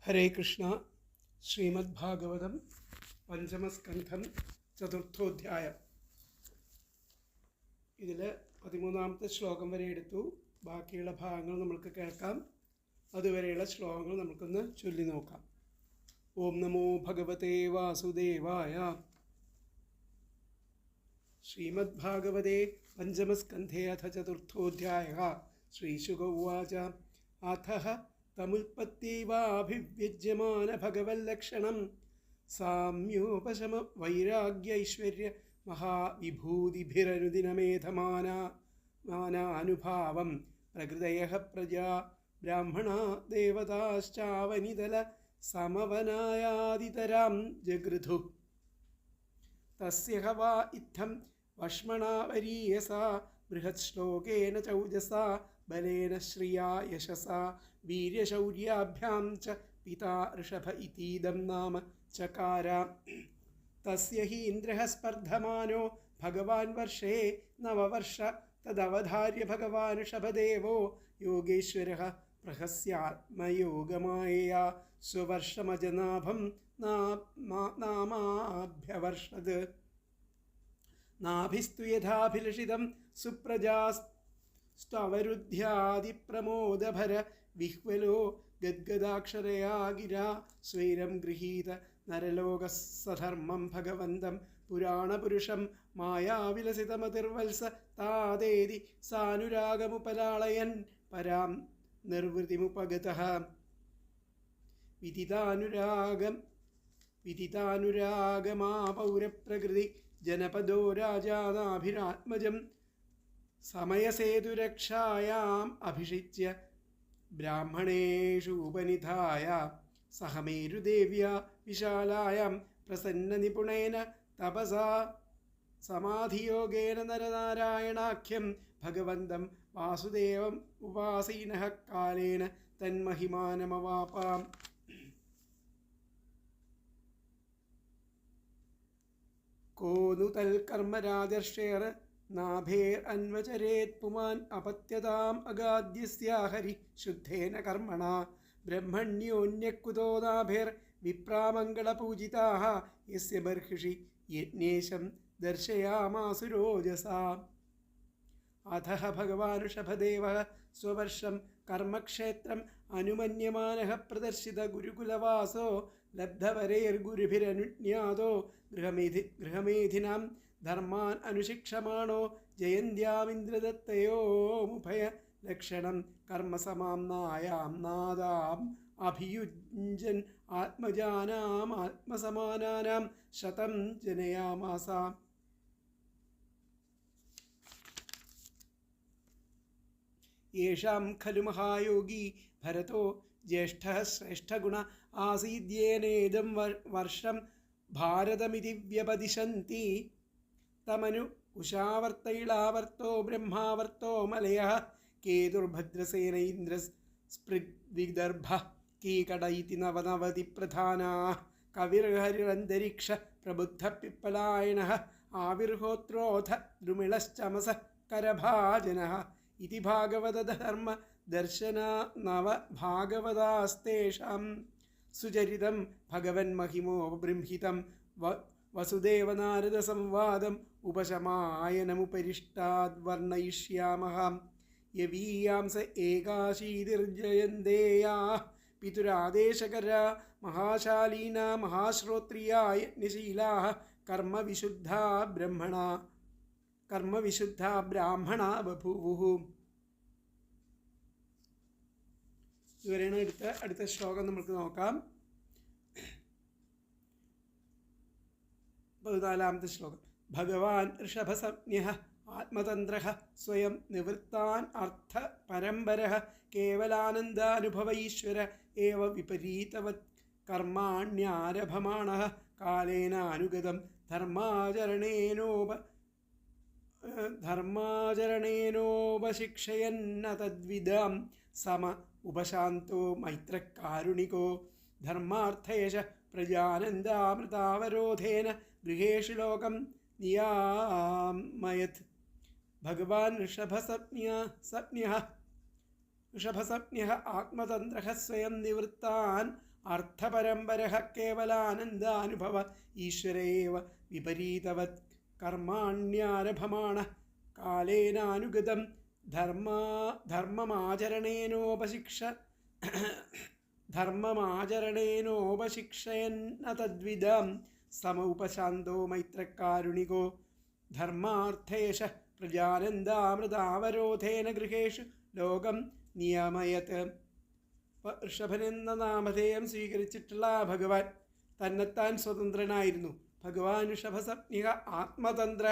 ഹരേ കൃഷ്ണ. ശ്രീമദ് ഭാഗവതം പഞ്ചമസ്കന്ധം ചതുർത്ഥോധ്യായം. ഇതിൽ 13ാമത്തെ ശ്ലോകം വരെ എടുത്തു. ബാക്കിയുള്ള ഭാഗങ്ങൾ നമുക്ക് കേൾക്കാം. അതുവരെയുള്ള ശ്ലോകങ്ങൾ നമുക്കൊന്ന് ചൊല്ലി നോക്കാം. ഓം നമോ ഭഗവതേ വാസുദേവായ. ശ്രീമദ് ഭാഗവതേ പഞ്ചമസ്കന്ധേ അഥ ചതുർത്ഥോധ്യായഃ. ശ്രീശുക ഉവാച. അഥഃ തമുൽപത്തീവാഭിവ്യജ്യമാന ഭഗവല്ലക്ഷണം സാമ്യോപശമ വൈരാഗ്യൈശ്വര്യ മഹാവിഭൂതിഭിരനുദിനമേധമാനാനുഭാവം പ്രകൃതയഃ പ്രജാ ബ്രാഹ്മണാ ദേവതാശ്ചാവനിതല സമവനായാദിതരാം ജഗൃധു. തസ്യ വാ ഇത്തം വഷ്മണാ വരീയസാ ബൃഹത് ശ്ലോകേന ചൗജസാ ബലേന ശ്രിയാ യശസാ വീര്യശൗര്യാഭ്യാം ച പിതാ ഋഷഭ ഇതീദം നാമ ചകാര. തസ്യ ഹി ഇന്ദ്രഃ സ്പർദ്ധമാനോ ഭഗവാൻ വർഷേ നവവർഷ തദവധാര്യ ഭഗവാൻ ഋഷഭദേവോ യോഗേശ്വരഃ പ്രഹസ്യാത്മയോഗമായയാ സ്വവർഷമജനാഭം നാമാഭ്യവർഷത്. നാഭിസ്തു യഥാഭിലഷിതം സുപ്രജാസ്ത്വവരുദ്ധ്യാദിപ്രമോദഭര വിഹ്വലോ ഗദ്ഗദാക്ഷരയാ ഗിരാ സ്വൈരം ഗൃഹീത നരലോകസധർമ്മം ഭഗവന്തം പുരാണപുരുഷം മായാവിലസിതമതിർവത്സ താദേതി സാനുരാഗമുപലാളയൻ പരാം നിർവൃതിമുപഗതഃ. വിദിതാനുരാഗമാപൗരപ്രകൃതി ജനപദോ രാജാനാഭിരാത്മജം സമയസേതുരക്ഷായാം അഭിഷിച്യ ബ്രാഹ്മണേഷു ഉപനിധായ സഹമേരുദേവ്യാ വിശാലായാം പ്രസന്നനിപുണേന തപസാ സമാധിയോഗേന നരനാരായണാഖ്യം ഭഗവന്തം വാസുദേവം ഉപാസീനഃ കാലേന തന്മഹിമാനമവാപാം. കോനു തൽകർമ്മരാജർഷേർ നാഭേർ അന്വചരേത് പുമാൻ അപത്യതാം അഗാദ്യസ്യാഹരി ശുദ്ധേന കർമ്മണാ ബ്രഹ്മണ്യോന്യക്കുതോ നാഭേർ വിപ്രാമംഗളപൂജിതാഃ യസ്യ ബർഹിഷി യജ്ഞേശം ദർശയാമാസുരോജസാ. അഥഃ ഭഗവാൻ ഋഷഭദേവഃ സ്വവർഷം കർമ്മക്ഷേത്രം അനുമന്യമാനഃ പ്രദർശിത ഗുരുകുലവാസോ ലബ്ധവരൈർഗുരുഭിരനുജ്ഞാതോ ഗൃഹമേധിനാം ധർമാൻ അനുശിക്ഷമാണോ ജയന്ത്യാമിന്ദ്രദത്തയോമുഭയ ലക്ഷണം കർമ്മസമാംനായാം നാദാം അഭിയുഞ്ജൻ ആത്മജാനാം ആത്മസമാനാനാം ശതം ജനയാമാസ. യേഷാം ഖലു മഹായോഗി ഭരതോ ജ്യേഷ്ഠഃ ശ്രേഷ്ഠഗുണ ആസീദ്യേനേദം വർഷം ഭാരതമിതി വ്യപദിശന്തി. തമനു ഉഷാവർത്തൈളാവർത്തോ ബ്രഹ്മാവർത്തോ മലയഃ കേതുർഭദ്രസേന ഇന്ദ്രസ്പൃഗ്വിദർഭഃ കീകട ഇതി നവനവതി പ്രധാനാഃ. കവിർഹരിരന്തരിക്ഷ പ്രബുദ്ധ പിപ്പലായനഃ ആവിർഹോത്രോऽഥ ദ്രുമിളശ്ചമസഃ കരഭാജനഃ ഇതി ഭാഗവത ധർമ്മ ദർശന നവ ഭാഗവതാസ്തേഷാം സുചരിതം ഭഗവൻ മഹിമോപബൃംഹിതം വസുദേവനാരദ സംവാദം ഉപശമായനമുപരിഷ്ടാദ് വർണ്ണയിഷ്യാമഃ. യവീയാംസ ഏകാശീതിർജയന്തേയാഃ പിതുരാദേശകരാ മഹാശാലീനാ മഹാശ്രോത്രിയാ യജ്ഞശീലാഃ കർമ്മവിശുദ്ധാ ബ്രാഹ്മണാ ബഭൂവുഃ. ഇതുവരെയാണ് അടുത്ത ശ്ലോകം നമുക്ക് നോക്കാം. 14ാമത്തെ ശ്ലോകം. ഭഗവാൻ ഋഷഭസംജ്ഞഃ ആത്മതന്ത്രഃ സ്വയം നിവൃത്താൻ അർത്ഥ പരമ്പരഃ കേവലാനന്ദാനുഭവൈശ്വര ഏവ വിപരീതവത് കർമാണ്യാരഭമാണഃ കാലേനാനുഗതം ധർമാചരണേനോപശിക്ഷയന്ന തദ്വിദാം സമ ഉപശാന്തോ മൈത്രകാരുണികോ ധർമാർത്ഥയേശ പ്രജാനന്ദാമൃതാവരോധേന ഗൃഹേഷു ലോകം നിയാമയത്. ഭഗവാൻ ഋഷഭസംജ്ഞഃ ആത്മതന്ത്രഃ സ്വയം നിവൃത്താൻ അർത്ഥപരമ്പര കേവലാനന്ദാനുഭവ ഈശ്വരേവ വിപരീതവത് കർമാണ്യാരഭമാണ കാലേനാനുഗതം ധർമ്മമാചരണേനോപശിക്ഷയന്ന തദ്വിദം സമൗപശാന്തോ മൈത്രകാരുണികോ ധർമാർത്ഥേഷ പ്രജാനന്ദാമൃതാവരോധേന ഗൃഹേഷു ലോകം നിയമയത്. ഋഷഭൻ എന്ന നാമധേയം സ്വീകരിച്ചിട്ടുള്ള ഭഗവാൻ തന്നെത്താൻ സ്വതന്ത്രനായിരുന്നു. ഭഗവാൻ ഋഷഭസപ്നിക ആത്മതന്ത്ര,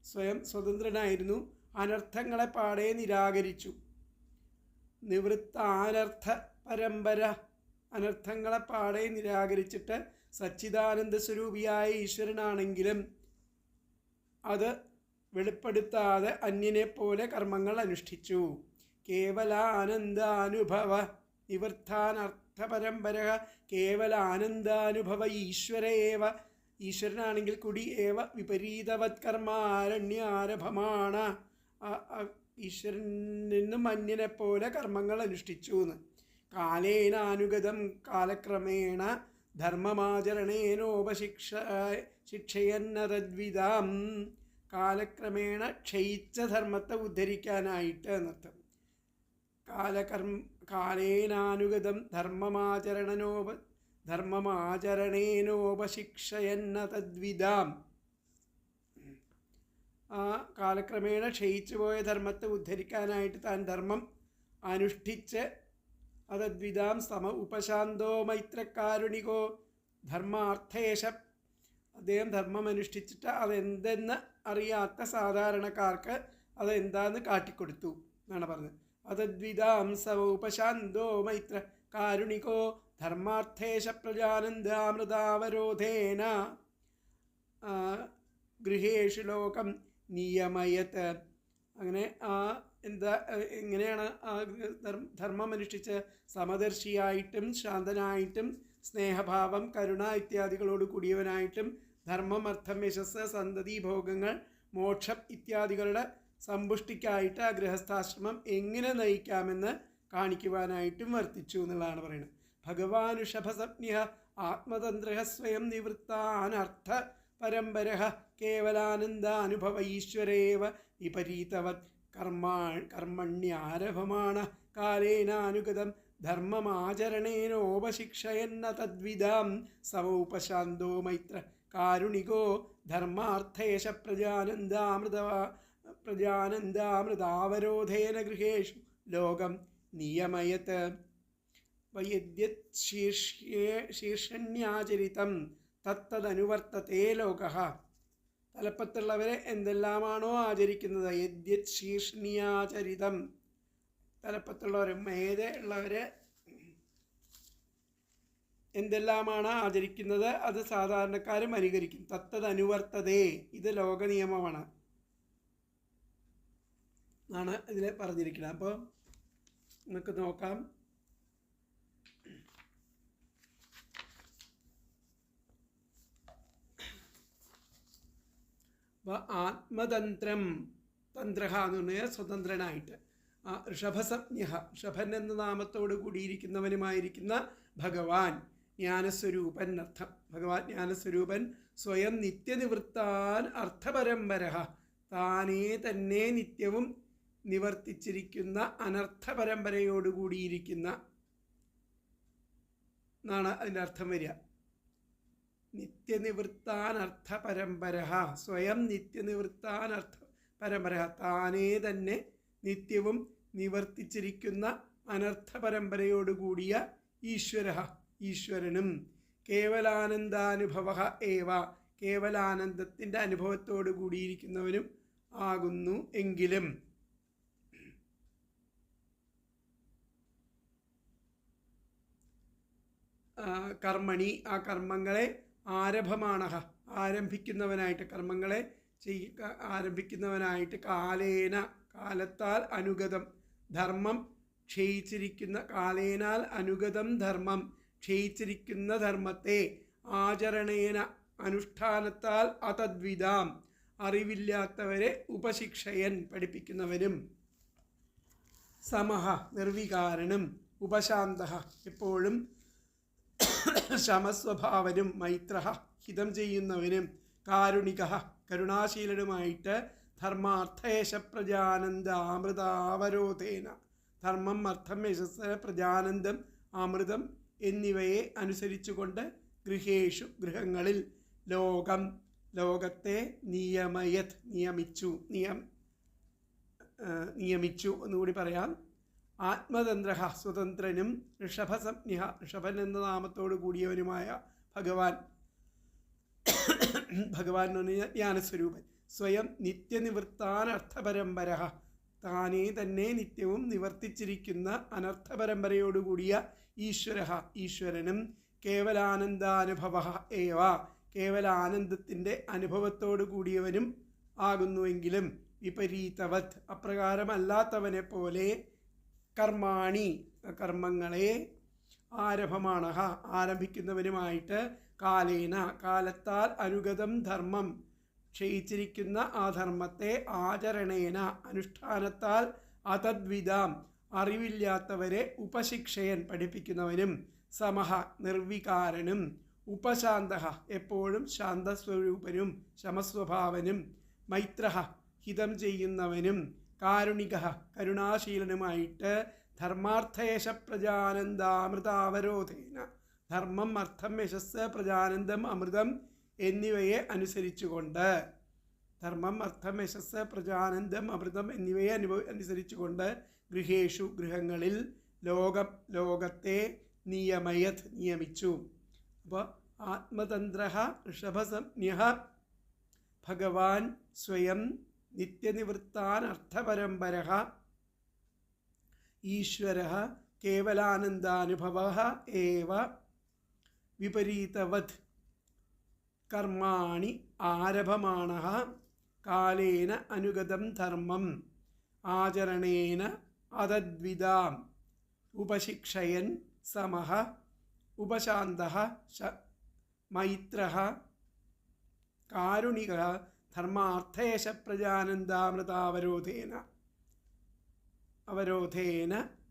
സ്വയം സ്വതന്ത്രനായിരുന്നു. അനർത്ഥങ്ങളെ പാടെ നിരാകരിച്ചു. നിവൃത്താനർത്ഥ പരമ്പര, അനർത്ഥങ്ങളെ പാടെ നിരാകരിച്ചിട്ട് സച്ചിദാനന്ദ സ്വരൂപിയായ ഈശ്വരനാണെങ്കിലും അത് വെളിപ്പെടുത്താതെ അന്യനെ പോലെ കർമ്മങ്ങൾ അനുഷ്ഠിച്ചു. കേവലാനന്ദാനുഭവ നിവൃത്താനർത്ഥ പരമ്പര കേവലാനന്ദാനുഭവ ഈശ്വരേവ, ഈശ്വരനാണെങ്കിൽ കൂടി ഏവ വിപരീതവത് കർമാരണ്യാരഭമാണ്, ഈശ്വരനിൽ നിന്നും അന്യനെ പോലെ കർമ്മങ്ങൾ അനുഷ്ഠിച്ചു എന്ന്. കാലേനാനുഗതം കാലക്രമേണ ധർമ്മമാചരണേനോപശിക്ഷയന്ന തദ്വിദം, കാലക്രമേണ ക്ഷയിച്ച ധർമ്മത്തെ ഉദ്ധരിക്കാനായിട്ട് എന്നർത്ഥം. കാലേനാനുഗതം ധർമ്മമാചരണേനോപശിക്ഷയന്ന തദ്വിദം, ആ കാലക്രമേണ ക്ഷയിച്ചു പോയ ധർമ്മത്തെ ഉദ്ധരിക്കാനായിട്ട് താൻ ധർമ്മം അനുഷ്ഠിച്ച് അതദ്വിദാം സമ ഉപശാന്തോ മൈത്രകാരുണികോ ധർമാർത്ഥേഷ, അദ്ദേഹം ധർമ്മം അനുഷ്ഠിച്ചിട്ട് അതെന്തെന്ന് അറിയാത്ത സാധാരണക്കാർക്ക് അതെന്താന്ന് കാട്ടിക്കൊടുത്തു എന്നാണ് പറഞ്ഞത്. അതദ്വിദാം സമ ഉപശാന്തോ മൈത്ര കാരുണികോ ധർമാർത്ഥേഷ പ്രജാനന്ദാമൃതാവരോധേന ഗൃഹേഷു ലോകം നിയമയത്. അങ്ങനെ എങ്ങനെയാണ് ആ ധർമ്മം അനുഷ്ഠിച്ച് സമദർശിയായിട്ടും ശാന്തനായിട്ടും സ്നേഹഭാവം കരുണ ഇത്യാദികളോട് കൂടിയവനായിട്ടും ധർമ്മം അർത്ഥം യശസ് സന്തതി ഭോഗങ്ങൾ മോക്ഷം ഇത്യാദികളുടെ സമ്പുഷ്ടിക്കായിട്ട് ആ ഗൃഹസ്ഥാശ്രമം എങ്ങനെ നയിക്കാമെന്ന് കാണിക്കുവാനായിട്ടും വർത്തിച്ചു എന്നുള്ളതാണ് പറയുന്നത്. ഭഗവാൻ ഋഷഭസപ്നിഹ ആത്മതന്ത്ര സ്വയം നിവൃത്താനർത്ഥ പരമ്പര കേവലാനന്ദാനുഭവ ഈശ്വരേവ വിപരീതവത് കർമ്മണ്യാരഭമാണ് കാലേനാനുഗതം ധർമ്മമാചരണേനോപശിക്ഷയന്ന തദ്വിദം സമൗപശാന്തോ മൈത്ര കാരുണികോ ധർമാർത്ഥേഷ പ്രജാനന്ദാമൃതാവരോധേന ഗൃഹേഷു ലോകം നിയമയത്. യദ്യത് ശീർഷണ്യാചരിതം തത്തദനുവർത്തത്തെ ലോകഃ, തലപ്പത്തുള്ളവരെ എന്തെല്ലാമാണോ ആചരിക്കുന്നത്, യദ്യത് ശീർഷണ്യാചരിതം, തലപ്പത്തുള്ളവർ മേധ ഉള്ളവരെ എന്തെല്ലാമാണ് ആചരിക്കുന്നത് അത് സാധാരണക്കാരും അനുകരിക്കും. തത്തദനുവർത്തതേ, ഇത് ലോക നിയമമാണ് എന്നാണ് ഇതിൽ പറഞ്ഞിരിക്കുന്നത്. അപ്പോൾ നമുക്ക് നോക്കാം. ആത്മതന്ത്രം, തന്ത്ര എന്ന് പറഞ്ഞാൽ സ്വതന്ത്രനായിട്ട്, ഋഷഭസപ്ഞ, ഋഷഭൻ എന്ന നാമത്തോട് കൂടിയിരിക്കുന്നവനുമായിരിക്കുന്ന ഭഗവാൻ ജ്ഞാനസ്വരൂപൻ അർത്ഥം. ഭഗവാൻ ജ്ഞാനസ്വരൂപൻ സ്വയം നിത്യനിവൃത്താൻ അർത്ഥപരമ്പര, താനേ തന്നെ നിത്യവും നിവർത്തിച്ചിരിക്കുന്ന അനർത്ഥ പരമ്പരയോടുകൂടിയിരിക്കുന്ന എന്നാണ് അതിൻ്റെ അർത്ഥം വരിക. നിത്യനിവൃത്താനർത്ഥ പരമ്പര, സ്വയം നിത്യനിവൃത്താനർത്ഥ പരമ്പര, താനേ തന്നെ നിത്യവും നിവർത്തിച്ചിരിക്കുന്ന അനർത്ഥ പരമ്പരയോടുകൂടിയ ഈശ്വര, ഈശ്വരനും കേവലാനന്ദാനുഭവ ഏവ, കേവലാനന്ദത്തിൻ്റെ അനുഭവത്തോടു കൂടിയിരിക്കുന്നവനും ആകുന്നു. എങ്കിലും കർമ്മണി, ആ കർമ്മങ്ങളെ ആരംഭമാണ്, ആരംഭിക്കുന്നവനായിട്ട്, കർമ്മങ്ങളെ ആരംഭിക്കുന്നവനായിട്ട് കാലേന, കാലത്താൽ അനുഗതം ധർമ്മം ക്ഷയിച്ചിരിക്കുന്ന, കാലേനാൽ അനുഗതം ധർമ്മം ക്ഷയിച്ചിരിക്കുന്ന ധർമ്മത്തെ ആചരണേന അനുഷ്ഠാനത്താൽ അതദ്വിദാം അറിവില്ലാത്തവരെ ഉപശിക്ഷയൻ പഠിപ്പിക്കുന്നവനും, സമഹ നിർവികാരനും, ഉപശാന്ത എപ്പോഴും ശമസ്വഭാവനും മൈത്ര ഹിതം ചെയ്യുന്നവനും കാരുണിക കരുണാശീലനുമായിട്ട് ധർമാർത്ഥയേശ പ്രജാനന്ദ അമൃതാവരോധേന ധർമ്മം അർത്ഥം യശസ് പ്രജാനന്ദം അമൃതം എന്നിവയെ അനുസരിച്ചുകൊണ്ട് ഗൃഹേഷു ഗൃഹങ്ങളിൽ ലോകത്തെ നിയമിച്ചു എന്നുകൂടി പറയാം. ആത്മതന്ത്ര സ്വതന്ത്രനും ഋഷഭസംജ്ഞ ഋഷഭൻ എന്ന നാമത്തോടു കൂടിയവനുമായ ഭഗവാൻ എന്ന് പറഞ്ഞാൽ ജ്ഞാനസ്വരൂപൻ. സ്വയം നിത്യനിവൃത്താനർത്ഥപരമ്പര താനേ തന്നെ നിത്യവും നിവർത്തിച്ചിരിക്കുന്ന അനർത്ഥപരമ്പരയോടുകൂടിയ ഈശ്വരനും കേവലാനന്ദാനുഭവ ഏവ കേവലാനന്ദത്തിൻ്റെ അനുഭവത്തോടു കൂടിയവനും ആകുന്നുവെങ്കിലും വിപരീതവത് അപ്രകാരമല്ലാത്തവനെ പോലെ കർമാണി കർമ്മങ്ങളെ ആരഭമാണ് ആരംഭിക്കുന്നവനുമായിട്ട് കാലേന കാലത്താൽ അനുഗതം ധർമ്മം ക്ഷയിച്ചിരിക്കുന്ന ആ ധർമ്മത്തെ ആചരണേന അനുഷ്ഠാനത്താൽ അതദ്വിധാം അറിവില്ലാത്തവരെ ഉപശിക്ഷയൻ പഠിപ്പിക്കുന്നവനും സമഹ നിർവികാരനും ഉപശാന്ത എപ്പോഴും ശാന്തസ്വരൂപനും ശമസ്വഭാവനും മൈത്ര ഹിതം ചെയ്യുന്നവനും കാരുണിക കരുണാശീലനുമായിട്ട് ധർമാർത്ഥയേശ പ്രജാനന്ദാമൃതാവരോധേന ധർമ്മം അർത്ഥം യശസ് പ്രജാനന്ദം അമൃതം എന്നിവയെ അനുസരിച്ചുകൊണ്ട് ധർമ്മം അർത്ഥം യശസ് പ്രജാനന്ദം അമൃതം എന്നിവയെ അനുസരിച്ചുകൊണ്ട് ഗൃഹേഷു ഗൃഹങ്ങളിൽ ലോകത്തെ നിയമിച്ചു. അപ്പോൾ ആത്മതന്ത്ര ഋഷഭസംജ്ഞ ഭഗവാൻ സ്വയം നിത്യനിവൃത്താനർത്ഥപരമ്പര ഈശ്വര കേവലാനന്ദാനുഭവ ഏവ വിപരീതവത് കർമാണി ആരഭമാണ കാലേന അനുഗതം ധർമ്മം ആചരണേന അതദ്വിധാം ഉപശിക്ഷയൻ സമഃ ഉപശാന്തഃ മൈത്രഃ കാരുണികഃ ധർമാർത്ഥയേശ പ്രജാനന്ദാമൃതാവരോധേന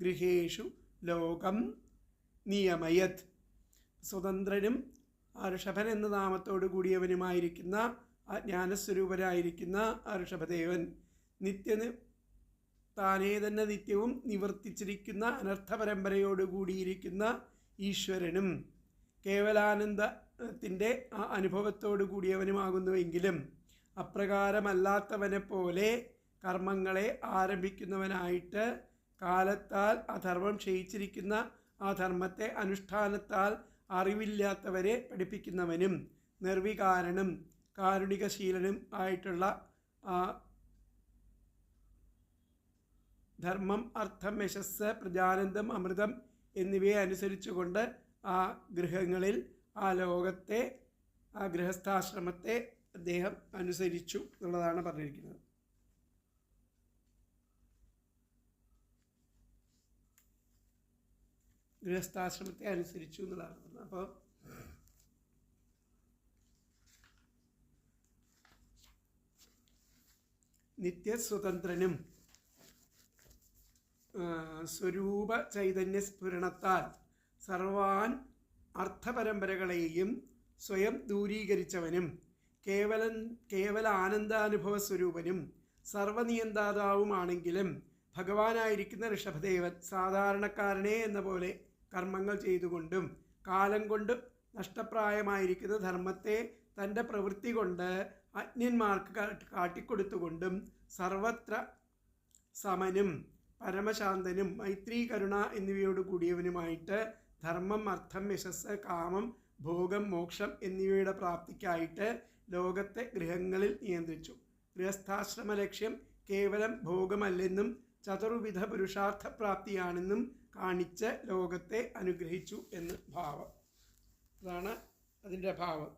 ഗൃഹേഷു ലോകം നിയമയത്. സ്വതന്ത്രനും ഋഷഭൻ എന്ന നാമത്തോടു കൂടിയവനുമായിരിക്കുന്ന ജ്ഞാനസ്വരൂപനായിരിക്കുന്ന ഋഷഭദേവൻ താനേ തന്നെ നിത്യവും നിവർത്തിച്ചിരിക്കുന്ന അനർത്ഥപരമ്പരയോടുകൂടിയിരിക്കുന്ന ഈശ്വരനും കേവലാനന്ദത്തിൻ്റെ അനുഭവത്തോടു കൂടിയവനുമാകുന്നുവെങ്കിലും അപ്രകാരമല്ലാത്തവനെ പോലെ കർമ്മങ്ങളെ ആരംഭിക്കുന്നവനായിട്ട് കാലത്താൽ ആ ധർമ്മം ക്ഷയിച്ചിരിക്കുന്ന ആ ധർമ്മത്തെ അനുഷ്ഠാനത്താൽ അറിവില്ലാത്തവരെ പഠിപ്പിക്കുന്നവനും നിർവികാരനും കാരുണികശീലനും ആയിട്ടുള്ള ധർമ്മം അർത്ഥം യശസ് പ്രജാനന്ദം അമൃതം എന്നിവയെ അനുസരിച്ചുകൊണ്ട് ആ ഗൃഹങ്ങളിൽ ആ ലോകത്തെ ആ ഗൃഹസ്ഥാശ്രമത്തെ അദ്ദേഹം അനുസരിച്ചു എന്നുള്ളതാണ് പറഞ്ഞിരിക്കുന്നത്. ഗൃഹസ്ഥാശ്രമത്തെ അനുസരിച്ചു എന്നുള്ളതാണ് പറഞ്ഞത്. അപ്പോൾ നിത്യസ്വതന്ത്രനും സ്വരൂപ ചൈതന്യ സ്ഫുരണത്താൽ സർവാൻ അർത്ഥപരമ്പരകളെയും സ്വയം ദൂരീകരിച്ചവനും കേവല ആനന്ദാനുഭവ സ്വരൂപനും സർവനിയന്താതാവുമാണെങ്കിലും ഭഗവാനായിരിക്കുന്ന ഋഷഭദേവൻ സാധാരണക്കാരനെ എന്ന പോലെ കർമ്മങ്ങൾ ചെയ്തുകൊണ്ടും കാലം കൊണ്ട് നഷ്ടപ്രായമായിരിക്കുന്ന ധർമ്മത്തെ തൻ്റെ പ്രവൃത്തി കൊണ്ട് അജ്ഞന്മാർക്ക് കാട്ടിക്കൊടുത്തുകൊണ്ടും സർവത്ര സമനും പരമശാന്തനും മൈത്രീ കരുണ എന്നിവയോട് കൂടിയവനുമായിട്ട് ധർമ്മം അർത്ഥം യശസ് കാമം ഭോഗം മോക്ഷം എന്നിവയുടെ പ്രാപ്തിക്കായിട്ട് ലോകത്തെ ഗൃഹങ്ങളിൽ നിയന്ത്രിച്ചു. ഗൃഹസ്ഥാശ്രമ ലക്ഷ്യം കേവലം ഭോഗമല്ലെന്നും ചതുർവിധ പുരുഷാർത്ഥ പ്രാപ്തിയാണെന്നും കാണിച്ച് ലോകത്തെ അനുഗ്രഹിച്ചു എന്ന് ഭാവം. അതാണ് അതിൻ്റെ ഭാവം.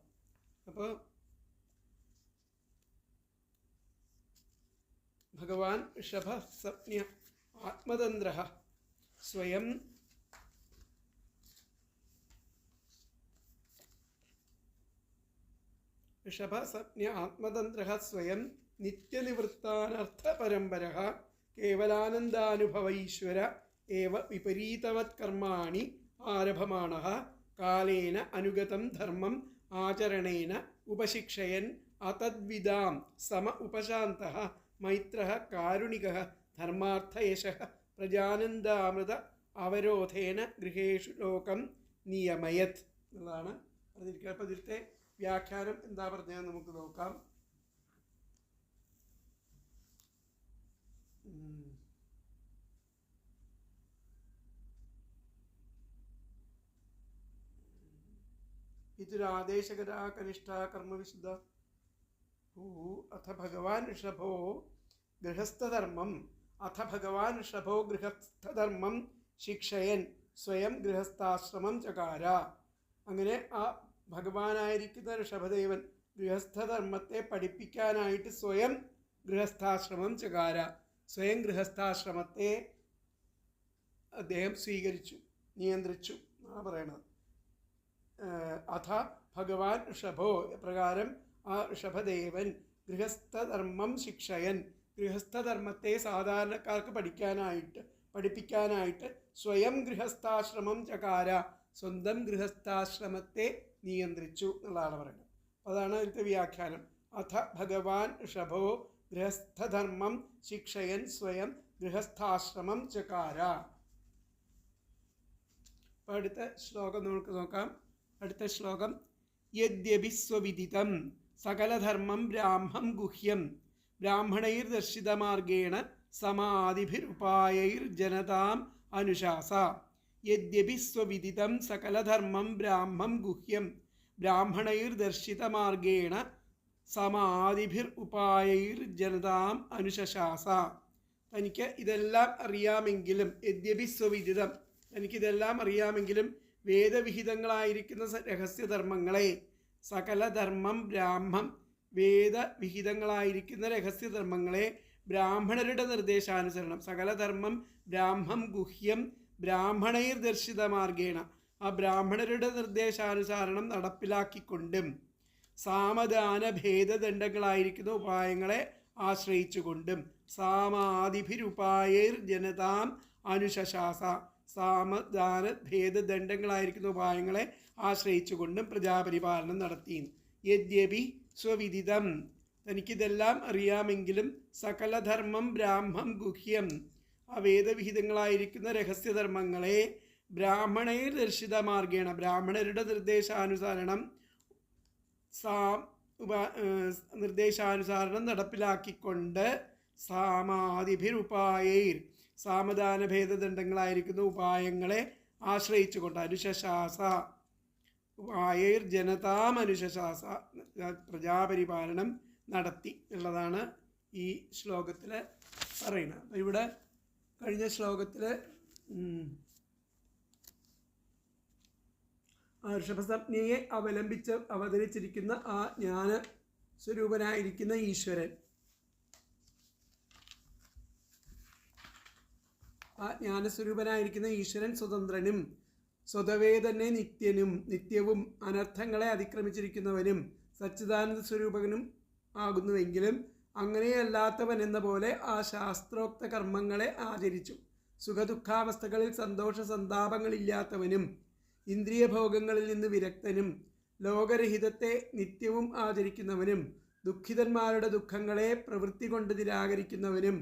അപ്പോൾ ഭഗവാൻ ഋഷഭസംജ്ഞ ആത്മതന്ത്ര സ്വയം ഋഷഭസംജ്ഞ ആത്മതന്ത്ര സ്വയം നിത്യനിവൃത്താനർത്ഥപരമ്പര കേവലാനന്ദാനുഭവ ഈശ്വര ഏവ വിപരീതവത് കർമാണി ആരഭമാണ കാലേന അനുഗതം ധർമ്മം ആചരണേന ഉപശിക്ഷയൻ അതദ്വിദാം സമ ഉപശാന്തഃ മൈത്രഃ കാരുണികഃ ധർമാർത്ഥയശഃ പ്രജാനന്ദാമൃത അവരോധേന ഗൃഹേഷു ലോകം നിയമയത് എന്നുള്ളതാണ് പറഞ്ഞിരിക്കുക. അപ്പോൾ ഇതിലത്തെ വ്യാഖ്യാനം എന്താ പറഞ്ഞത് നമുക്ക് നോക്കാം. ഇതൊരാദേശകരാ കനിഷ്ഠ കർമ്മവിശുദ്ധ അഥ ഭഗവാൻ ഋഷഭോ ഗൃഹസ്ഥധർമ്മം ഗൃഹസ്ഥധർമ്മം ശിക്ഷയൻ സ്വയം ഗൃഹസ്ഥാശ്രമം ചകാര. അങ്ങനെ ആ ഭഗവാനായിരിക്കുന്ന ഋഷഭദേവൻ ഗൃഹസ്ഥധർമ്മത്തെ പഠിപ്പിക്കാനായിട്ട് സ്വയം ഗൃഹസ്ഥാശ്രമം ചകാര. സ്വയം ഗൃഹസ്ഥാശ്രമത്തെ അദ്ദേഹം സ്വീകരിച്ചു, നിയന്ത്രിച്ചു എന്നാണ് പറയണത്. അഥ ഭഗവാൻ ഋഷഭോ പ്രകാരം ആ ഋഷഭദേവൻ ഗൃഹസ്ഥധർമ്മം ശിക്ഷയൻ ഗൃഹസ്ഥധർമ്മത്തെ സാധാരണക്കാർക്ക് പഠിപ്പിക്കാനായിട്ട് സ്വയം ഗൃഹസ്ഥാശ്രമം ചകാര സ്വന്തം ഗൃഹസ്ഥാശ്രമത്തെ നിയന്ത്രിച്ചു എന്നുള്ളതാണ് പറയുന്നത്. അതാണ് അതിൻ്റെ വ്യാഖ്യാനം. അഥ ഭഗവാൻ ഋഷഭോ ഗൃഹസ്ഥധർമ്മം ശിക്ഷയൻ സ്വയം ഗൃഹസ്ഥാശ്രമം ചകാര. അപ്പോൾ അടുത്ത ശ്ലോകം നമുക്ക് നോക്കാം. അടുത്ത ശ്ലോകം യദ്യപി സ്വവിദിതം സകലധർമ്മം ബ്രാഹ്മം ഗുഹ്യം ബ്രാഹ്മണൈർദർശിതമാർഗേണ സമാധിഭിരുപായൈർജനതാം അനുശാസ. യദ്യപി സ്വവിദിതം സകലധർമ്മം ബ്രാഹ്മം ഗുഹ്യം ബ്രാഹ്മണൈർദർശിതമാർഗേണ സമാധിഭിരുപായൈർജനതാം അനുശാസ. തനിക്ക് ഇതെല്ലാം അറിയാമെങ്കിലും യദ്യപി സ്വവിദിതം തനിക്കിതെല്ലാം അറിയാമെങ്കിലും വേദവിഹിതങ്ങളായിരിക്കുന്ന രഹസ്യധർമ്മങ്ങളെ സകലധർമ്മം ബ്രാഹ്മം വേദവിഹിതങ്ങളായിരിക്കുന്ന രഹസ്യധർമ്മങ്ങളെ ബ്രാഹ്മണരുടെ നിർദ്ദേശാനുസരണം സകലധർമ്മം ബ്രാഹ്മം ഗുഹ്യം ബ്രാഹ്മണൈർദർശിത മാർഗേണ ആ ബ്രാഹ്മണരുടെ നിർദ്ദേശാനുസരണം നടപ്പിലാക്കിക്കൊണ്ടും സാമദാന ഭേദദണ്ഡങ്ങളായിരിക്കുന്ന ഉപായങ്ങളെ ആശ്രയിച്ചുകൊണ്ടും സാമാദിഭിരുപായൈർ ജനതാം അനുശാസ സാമദാന ഭേദദണ്ഡങ്ങളായിരിക്കുന്ന ഉപായങ്ങളെ ആശ്രയിച്ചുകൊണ്ടും പ്രജാപരിപാലനം നടത്തി. യദ്യപി സ്വവിദിതം തനിക്കിതെല്ലാം അറിയാമെങ്കിലും സകലധർമ്മം ബ്രാഹ്മം ഗുഹ്യം ആ വേദവിഹിതങ്ങളായിരിക്കുന്ന രഹസ്യധർമ്മങ്ങളെ ബ്രാഹ്മണൈർ ദർശിത മാർഗേണ ബ്രാഹ്മണരുടെ നിർദ്ദേശാനുസാരണം നടപ്പിലാക്കിക്കൊണ്ട് സാമാദിഭിരുപായൈർ സാമദാന ഭേദദണ്ഡങ്ങളായിരിക്കുന്ന ഉപായങ്ങളെ ആശ്രയിച്ചുകൊണ്ട് അനുശാസ ഉപായൈർ ജനതാം അനുശാസ പ്രജാപരിപാലനം നടത്തി എന്നുള്ളതാണ് ഈ ശ്ലോകത്തിൽ പറയുന്നത്. അപ്പം ഇവിടെ കഴിഞ്ഞ ശ്ലോകത്തിൽ ഋഷഭസംജ്ഞയെ അവലംബിച്ച് അവതരിച്ചിരിക്കുന്ന ആ ജ്ഞാന സ്വരൂപനായിരിക്കുന്ന ഈശ്വരൻ ആ ജ്ഞാനസ്വരൂപനായിരിക്കുന്ന ഈശ്വരൻ സ്വതന്ത്രനും സ്വതവേ തന്നെ നിത്യവും അനർത്ഥങ്ങളെ അതിക്രമിച്ചിരിക്കുന്നവനും സച്ചിദാനന്ദ സ്വരൂപകനും ആകുന്നുവെങ്കിലും അങ്ങനെയല്ലാത്തവൻ എന്ന പോലെ ആ ശാസ്ത്രോക്ത കർമ്മങ്ങളെ ആചരിച്ചു. സുഖദുഃഖാവസ്ഥകളിൽ സന്തോഷ സന്താപങ്ങളില്ലാത്തവനും ഇന്ദ്രിയഭോഗങ്ങളിൽ നിന്ന് വിരക്തനും ലോകരഹിതത്തെ നിത്യവും ആചരിക്കുന്നവനും ദുഃഖിതന്മാരുടെ ദുഃഖങ്ങളെ പ്രവൃത്തി കൊണ്ട് നിരാകരിക്കുന്നവനും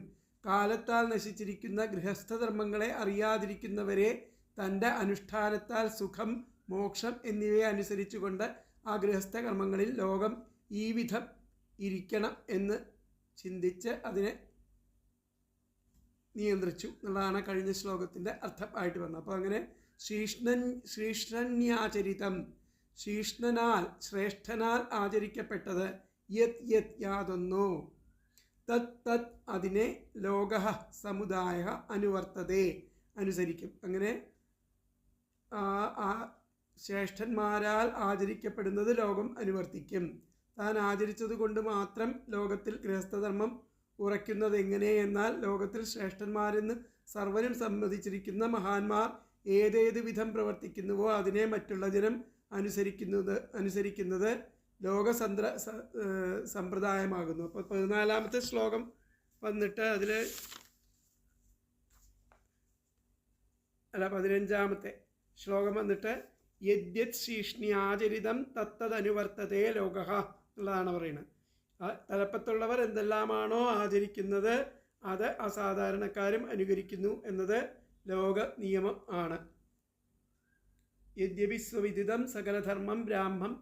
കാലത്താൽ നശിച്ചിരിക്കുന്ന ഗൃഹസ്ഥധർമ്മങ്ങളെ അറിയാതിരിക്കുന്നവരെ തൻ്റെ അനുഷ്ഠാനത്താൽ സുഖം മോക്ഷം എന്നിവയെ അനുസരിച്ചുകൊണ്ട് ആ ഗൃഹസ്ഥ കർമ്മങ്ങളിൽ ലോകം ഈ വിധം ഇരിക്കണം എന്ന് ചിന്തിച്ച് അതിനെ നിയന്ത്രിച്ചു എന്നുള്ളതാണ് കഴിഞ്ഞ ശ്ലോകത്തിൻ്റെ അർത്ഥം ആയിട്ട് വന്നത്. അപ്പോൾ അങ്ങനെ ശ്രീഷ്ണന്യാചരിതം ശ്രേഷ്ഠനാൽ ആചരിക്കപ്പെട്ടത് യാതൊന്നോ തത് അതിനെ ലോക സമുദായ അനുവർത്തതേ അനുസരിക്കും. അങ്ങനെ ആ ശ്രേഷ്ഠന്മാരാൽ ആചരിക്കപ്പെടുന്നത് ലോകം അനുവർത്തിക്കും. താൻ ആചരിച്ചത് കൊണ്ട് മാത്രം ലോകത്തിൽ ഗൃഹസ്ഥധർമ്മം ഉറയ്ക്കുന്നത് എങ്ങനെ എന്നാൽ ലോകത്തിൽ ശ്രേഷ്ഠന്മാരെന്ന് സർവരും സമ്മതിച്ചിരിക്കുന്ന മഹാന്മാർ ഏതേത് വിധം പ്രവർത്തിക്കുന്നുവോ അതിനെ മറ്റുള്ള ജനം അനുസരിക്കുന്നത് സമ്പ്രദായമാകുന്നു. അപ്പോൾ 14-ാമത്തെ ശ്ലോകം വന്നിട്ട് 15-ാമത്തെ ശ്ലോകം വന്നിട്ട് യദ്യത് ശീഷ്ണ്യാചരിതം തത്തതനുവർത്തതേ ലോകഃ എന്നുള്ളതാണ് പറയുന്നത്. തലപ്പത്തുള്ളവർ എന്തെല്ലാമാണോ ആചരിക്കുന്നത് അത് അസാധാരണക്കാരും അനുകരിക്കുന്നു എന്നത് ലോക നിയമം ആണ്. യദ്യപി സ്വവിദിതം സകലധർമ്മം ബ്രാഹ്മം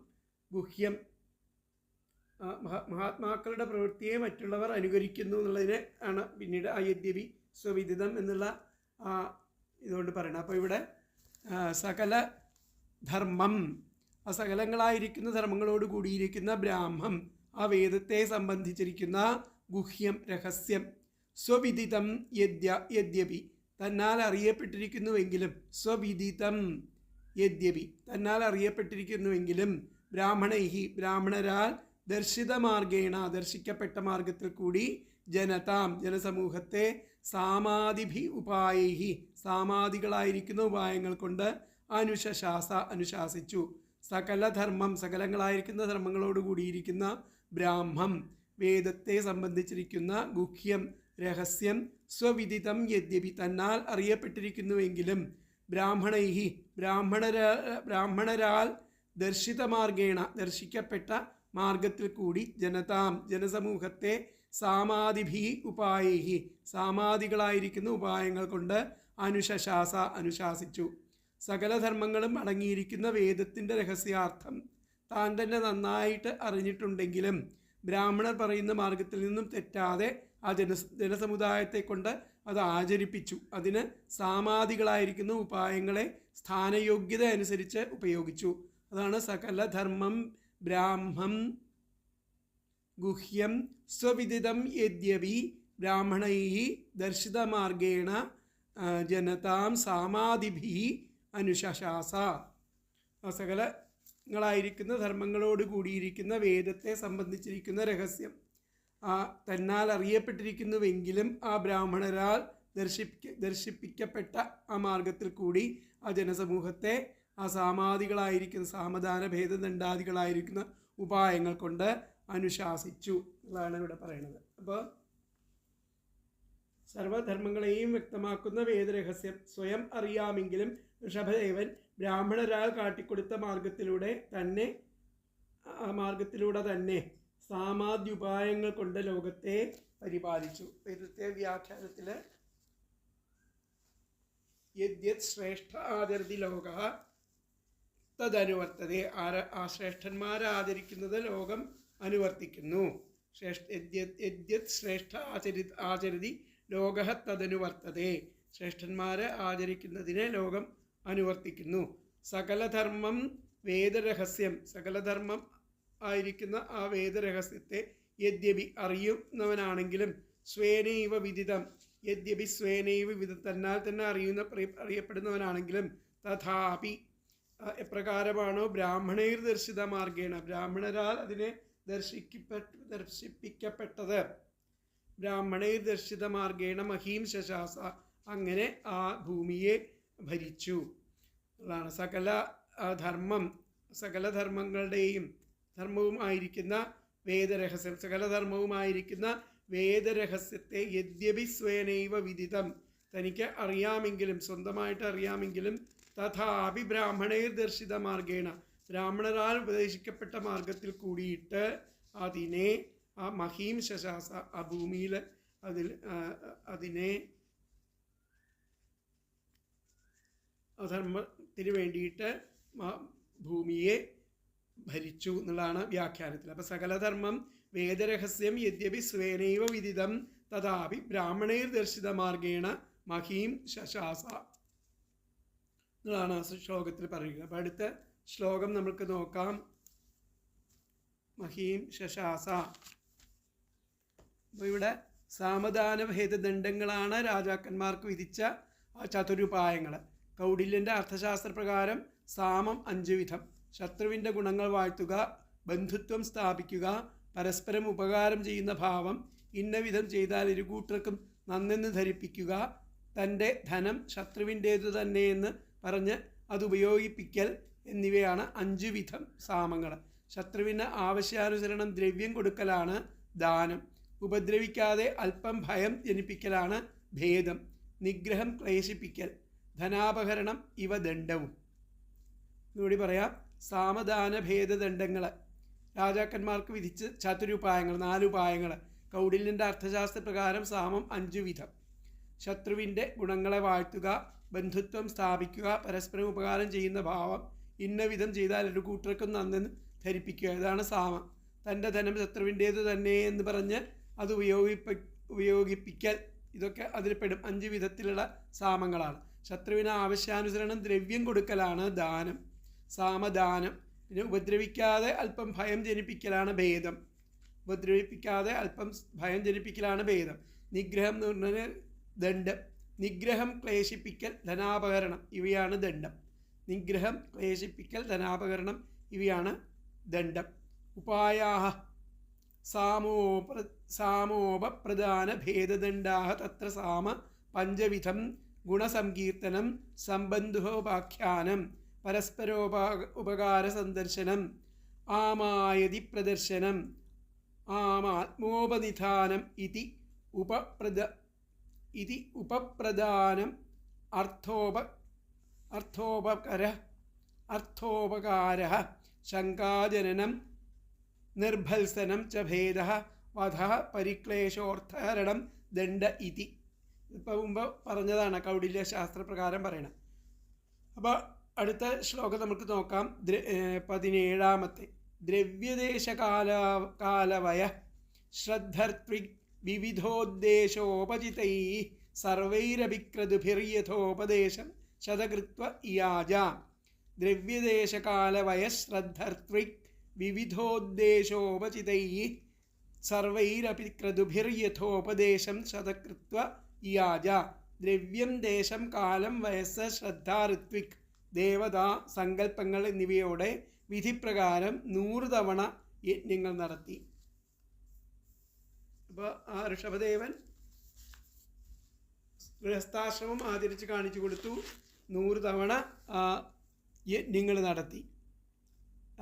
ഗുഹ്യം. മഹാത്മാക്കളുടെ പ്രവൃത്തിയെ മറ്റുള്ളവർ അനുകരിക്കുന്നു എന്നുള്ളതിനെ ആണ് പിന്നീട് ആ യദ്യപി സ്വവിദിതം എന്നുള്ള ഇതുകൊണ്ട് പറയുന്നത്. അപ്പോൾ ഇവിടെ സകല ധർമ്മം, അസകലങ്ങളായിരിക്കുന്ന ധർമ്മങ്ങളോട് കൂടിയിരിക്കുന്ന ബ്രാഹ്മം, ആ വേദത്തെ സംബന്ധിച്ചിരിക്കുന്ന ഗുഹ്യം രഹസ്യം, സ്വവിദിതം യദ്യപി തന്നാൽ അറിയപ്പെട്ടിരിക്കുന്നുവെങ്കിലും, സ്വവിദിതം യദ്യപി തന്നാൽ അറിയപ്പെട്ടിരിക്കുന്നുവെങ്കിലും, ബ്രാഹ്മണൈഹി ബ്രാഹ്മണരാൽ ദർശിതമാർഗേണ ദർശിക്കപ്പെട്ട മാർഗത്തിൽ കൂടി ജനതാം ജനസമൂഹത്തെ സാമാദിഭി ഉപായൈഹി സാമാദികളായിരിക്കുന്ന ഉപായങ്ങൾ കൊണ്ട് അനുശാസിച്ചു. സകലധർമ്മം സകലങ്ങളായിരിക്കുന്ന ധർമ്മങ്ങളോട് കൂടിയിരിക്കുന്ന ബ്രാഹ്മം വേദത്തെ സംബന്ധിച്ചിരിക്കുന്ന ഗുഹ്യം രഹസ്യം, സ്വവിദിതം യദ്യപി തന്നാൽ അറിയപ്പെട്ടിരിക്കുന്നുവെങ്കിലും, ബ്രാഹ്മണൈഹി ബ്രാഹ്മണരാൽ ദർശിതമാർഗേണ ദർശിക്കപ്പെട്ട മാർഗത്തിൽ കൂടി ജനതാം ജനസമൂഹത്തെ സാമാദിഭി ഉപായൈഹി സാമാദികളായിരിക്കുന്ന ഉപായങ്ങൾ കൊണ്ട് അനുശാസിച്ചു. സകലധർമ്മങ്ങളും അടങ്ങിയിരിക്കുന്ന വേദത്തിൻ്റെ രഹസ്യാർത്ഥം താൻ തന്നെ നന്നായിട്ട് അറിഞ്ഞിട്ടുണ്ടെങ്കിലും ബ്രാഹ്മണർ പറയുന്ന മാർഗത്തിൽ നിന്നും തെറ്റാതെ ആ ജനസമുദായത്തെ കൊണ്ട് അത് ആചരിപ്പിച്ചു. അതിന് സാമാദികളായിരിക്കുന്ന ഉപായങ്ങളെ സ്ഥാനയോഗ്യത അനുസരിച്ച് ഉപയോഗിച്ചു. അതാണ് സകലധർമ്മം ബ്രാഹ്മം ഗുഹ്യം സ്വവിദിതം യദ്യപി ബ്രാഹ്മണൈ ദർശിതമാർഗേണ ജനതാം സാമാദിഭി അനുശാസ. സകലങ്ങളായിരിക്കുന്ന ധർമ്മങ്ങളോട് കൂടിയിരിക്കുന്ന വേദത്തെ സംബന്ധിച്ചിരിക്കുന്ന രഹസ്യം തന്നാൽ അറിയപ്പെട്ടിരിക്കുന്നുവെങ്കിലും ആ ബ്രാഹ്മണരാൽ ദർശിപ്പിക്കപ്പെട്ട ആ മാർഗത്തിൽ കൂടി ആ ജനസമൂഹത്തെ ആ സാമാദികളായിരിക്കുന്ന സാമദാന ഭേദദണ്ഡാദികളായിരിക്കുന്ന ഉപായങ്ങൾ കൊണ്ട് അനുശാസിച്ചു എന്നാണ് ഇവിടെ പറയുന്നത്. അപ്പോൾ സർവധർമ്മങ്ങളെയും വ്യക്തമാക്കുന്ന വേദരഹസ്യം സ്വയം അറിയാമെങ്കിലും ഋഷഭദേവൻ ബ്രാഹ്മണരാൽ കാട്ടിക്കൊടുത്ത മാർഗത്തിലൂടെ തന്നെ സാമാദ്യുപായങ്ങൾ കൊണ്ട് ലോകത്തെ പരിപാലിച്ചു. ഇന്നത്തെ വ്യാഖ്യാനത്തിൽ യദ്യത് ശ്രേഷ്ഠ ആചരതി ലോക തദനുവർത്തതേ ആ ശ്രേഷ്ഠന്മാരെ ആചരിക്കുന്നത് ലോകം അനുവർത്തിക്കുന്നു. യദ്യത് ശ്രേഷ്ഠ ആചരതി ലോക തദനുവർത്തതേ ശ്രേഷ്ഠന്മാരെ ആചരിക്കുന്നതിനെ ലോകം അനുവർത്തിക്കുന്നു. സകലധർമ്മം വേദരഹസ്യം സകലധർമ്മം ആയിരിക്കുന്ന ആ വേദരഹസ്യത്തെ യദ്യപി അറിയുന്നവനാണെങ്കിലും സ്വേനൈവ വിദിതം യദ്യപി സ്വേനൈവ വിദിതം തന്നാൽ തന്നെ അറിയപ്പെടുന്നവനാണെങ്കിലും തഥാപി എപ്രകാരമാണോ ബ്രാഹ്മണൈർ ദർശിത മാർഗേണ ബ്രാഹ്മണരാൽ അതിനെ ദർശിപ്പിക്കപ്പെട്ടത് ബ്രാഹ്മണൈർ ദർശിത മാർഗേണ മഹീം ശശാസ അങ്ങനെ ആ ഭൂമിയെ ഭരിച്ചു. അതാണ് സകലധർമ്മങ്ങളുടെയും ധർമ്മവുമായിരിക്കുന്ന വേദരഹസ്യം സകലധർമ്മവുമായിരിക്കുന്ന വേദരഹസ്യത്തെ യദ്യപി സ്വേനൈവ വിദിതം തനിക്ക് അറിയാമെങ്കിലും സ്വന്തമായിട്ട് അറിയാമെങ്കിലും തഥാപി ബ്രാഹ്മണൈർ ദർശിത മാർഗേണ ബ്രാഹ്മണരാൽ ഉപദേശിക്കപ്പെട്ട മാർഗത്തിൽ കൂടിയിട്ട് അതിനെ ആ മഹീം ശശാസ ആ ഭൂമിയിൽ അതിനെ അധർമ്മത്തിന് വേണ്ടിയിട്ട് ഭൂമിയെ ഭരിച്ചു എന്നുള്ളതാണ് വ്യാഖ്യാനത്തിൽ. അപ്പോൾ സകലധർമ്മം വേദരഹസ്യം യദ്യപി സ്വേനൈവ വിദിതം തഥാപി ബ്രാഹ്മണൈർ ദർശിത മാർഗേണ മഹീം ശശാസ എന്നുള്ളതാണ് ആ ശ്ലോകത്തിൽ പറയുക. അപ്പോൾ അടുത്ത ശ്ലോകം നമുക്ക് നോക്കാം. മഹീം ശശാസ. അപ്പോൾ ഇവിടെ സാമദാന ഭേദദണ്ഡങ്ങളാണ് രാജാക്കന്മാർക്ക് വിധിച്ച ചതുരുപായങ്ങൾ. കൗടില്യൻ്റെ അർത്ഥശാസ്ത്രപ്രകാരം സാമം 5 വിധം: ശത്രുവിൻ്റെ ഗുണങ്ങൾ വാഴ്ത്തുക, ബന്ധുത്വം സ്ഥാപിക്കുക, പരസ്പരം ഉപകാരം ചെയ്യുന്ന ഭാവം, ഇന്ന വിധം ചെയ്താൽ ഇരുകൂട്ടർക്കും നന്നെന്ന് ധരിപ്പിക്കുക, തൻ്റെ ധനം ശത്രുവിൻ്റേതു തന്നെയെന്ന് പറഞ്ഞ് അതുപയോഗിപ്പിക്കൽ എന്നിവയാണ് 5 വിധം സാമങ്ങൾ. ശത്രുവിന് ആവശ്യാനുസരണം ദ്രവ്യം കൊടുക്കലാണ് ദാനം. ഉപദ്രവിക്കാതെ അല്പം ഭയം ജനിപ്പിക്കലാണ് ഭേദം. നിഗ്രഹം ക്ലേശിപ്പിക്കൽ, ധനാപഹരണം ഇവ ദണ്ഡവും. എന്നുകൂടി പറയാം. സാമദാന ഭേദദണ്ഡങ്ങൾ രാജാക്കന്മാർക്ക് വിധിച്ച് ചതുരുപായങ്ങൾ, 4 ഉപായങ്ങൾ. കൗടില്യൻ്റെ അർത്ഥശാസ്ത്രപ്രകാരം സാമം 5 വിധം. ശത്രുവിൻ്റെ ഗുണങ്ങളെ വാഴ്ത്തുക, ബന്ധുത്വം സ്ഥാപിക്കുക, പരസ്പരം ഉപകാരം ചെയ്യുന്ന ഭാവം, ഇന്ന വിധം ചെയ്താൽ ഒരു കൂട്ടർക്കും നന്നെന്ന് ധരിപ്പിക്കുക. ഇതാണ് സാമം. തൻ്റെ ധനം ശത്രുവിൻ്റേത് തന്നെ എന്ന് പറഞ്ഞ് അത് ഉപയോഗിപ്പിക്കൽ, ഇതൊക്കെ അതിൽ പെടും. 5 വിധത്തിലുള്ള സാമങ്ങളാണ്. ശത്രുവിന് ആവശ്യാനുസരണം ദ്രവ്യം കൊടുക്കലാണ് ദാനം, സാമദാനം. പിന്നെ ഉപദ്രവിക്കാതെ അല്പം ഭയം ജനിപ്പിക്കലാണ് ഭേദം. ഉപദ്രവിപ്പിക്കാതെ അല്പം ഭയം ജനിപ്പിക്കലാണ് ഭേദം. നിഗ്രഹം എന്ന് പറഞ്ഞാൽ ദണ്ഡം. നിഗ്രഹം, ക്ലേശിപ്പിക്കൽ, ധനാപകരണം ഇവയാണ് ദണ്ഡം. നിഗ്രഹം, ക്ലേശിപ്പിക്കൽ, ധനാപകരണം ഇവയാണ് ദണ്ഡം. ഉപായാഹ സാമോപപ്രധാന ഭേദദണ്ഡാഹ തത്ര സാമ പഞ്ചവിധം ഗുണസങ്കീർത്തനം സംബന്ധോപാഖ്യാനം പരസ്പരോപകാര സന്ദർശനം ആമായതി പ്രദർശനം ആമാത്മോപനിധാനം ഇതി ഉപപ്രധാനം അർത്ഥോപകാര ശങ്കാജനനം നിർഭത്സനം ച ഭേദ വധ പരിക്ലേശോർത്ഥഹരണം ദണ്ഡ ഇതി. ഇപ്പം മുമ്പ് പറഞ്ഞതാണ്, കൗടില്യ ശാസ്ത്രപ്രകാരം പറയണം. അപ്പോൾ അടുത്ത ശ്ലോകം നമുക്ക് നോക്കാം. 17ാമത്തെ. ദ്രവ്യദേശകാലവയ ശ്രദ്ധർത്വിക് വിവിധോദ്ദേശോപചിതൈ സർവൈരഭിക്രതുഭിര്യഥോപദേശം ശതകൃത്വ ഇയാജ. ദ്രവ്യദേശകാലവയ ശ്രദ്ധർത്വിക് വിവിധോദ്ദേശോപചിതൈ സർവൈരഭിക്രതുഭിര്യഥോപദേശം ശതകൃത്വ ഇയാജ. ദ്രവ്യം, ദേശം, കാലം, വയസ്സ്, ശ്രദ്ധ, ഋത്വിക്, ദേവത, സങ്കല്പങ്ങൾ എന്നിവയോടെ വിധിപ്രകാരം 100 തവണ യജ്ഞങ്ങൾ നടത്തി. അപ്പോൾ ആ ഋഷഭദേവൻ ഗൃഹസ്ഥാശ്രമം ആചരിച്ച് കാണിച്ചു കൊടുത്തു. 100 തവണ ആ യജ്ഞങ്ങൾ നടത്തി.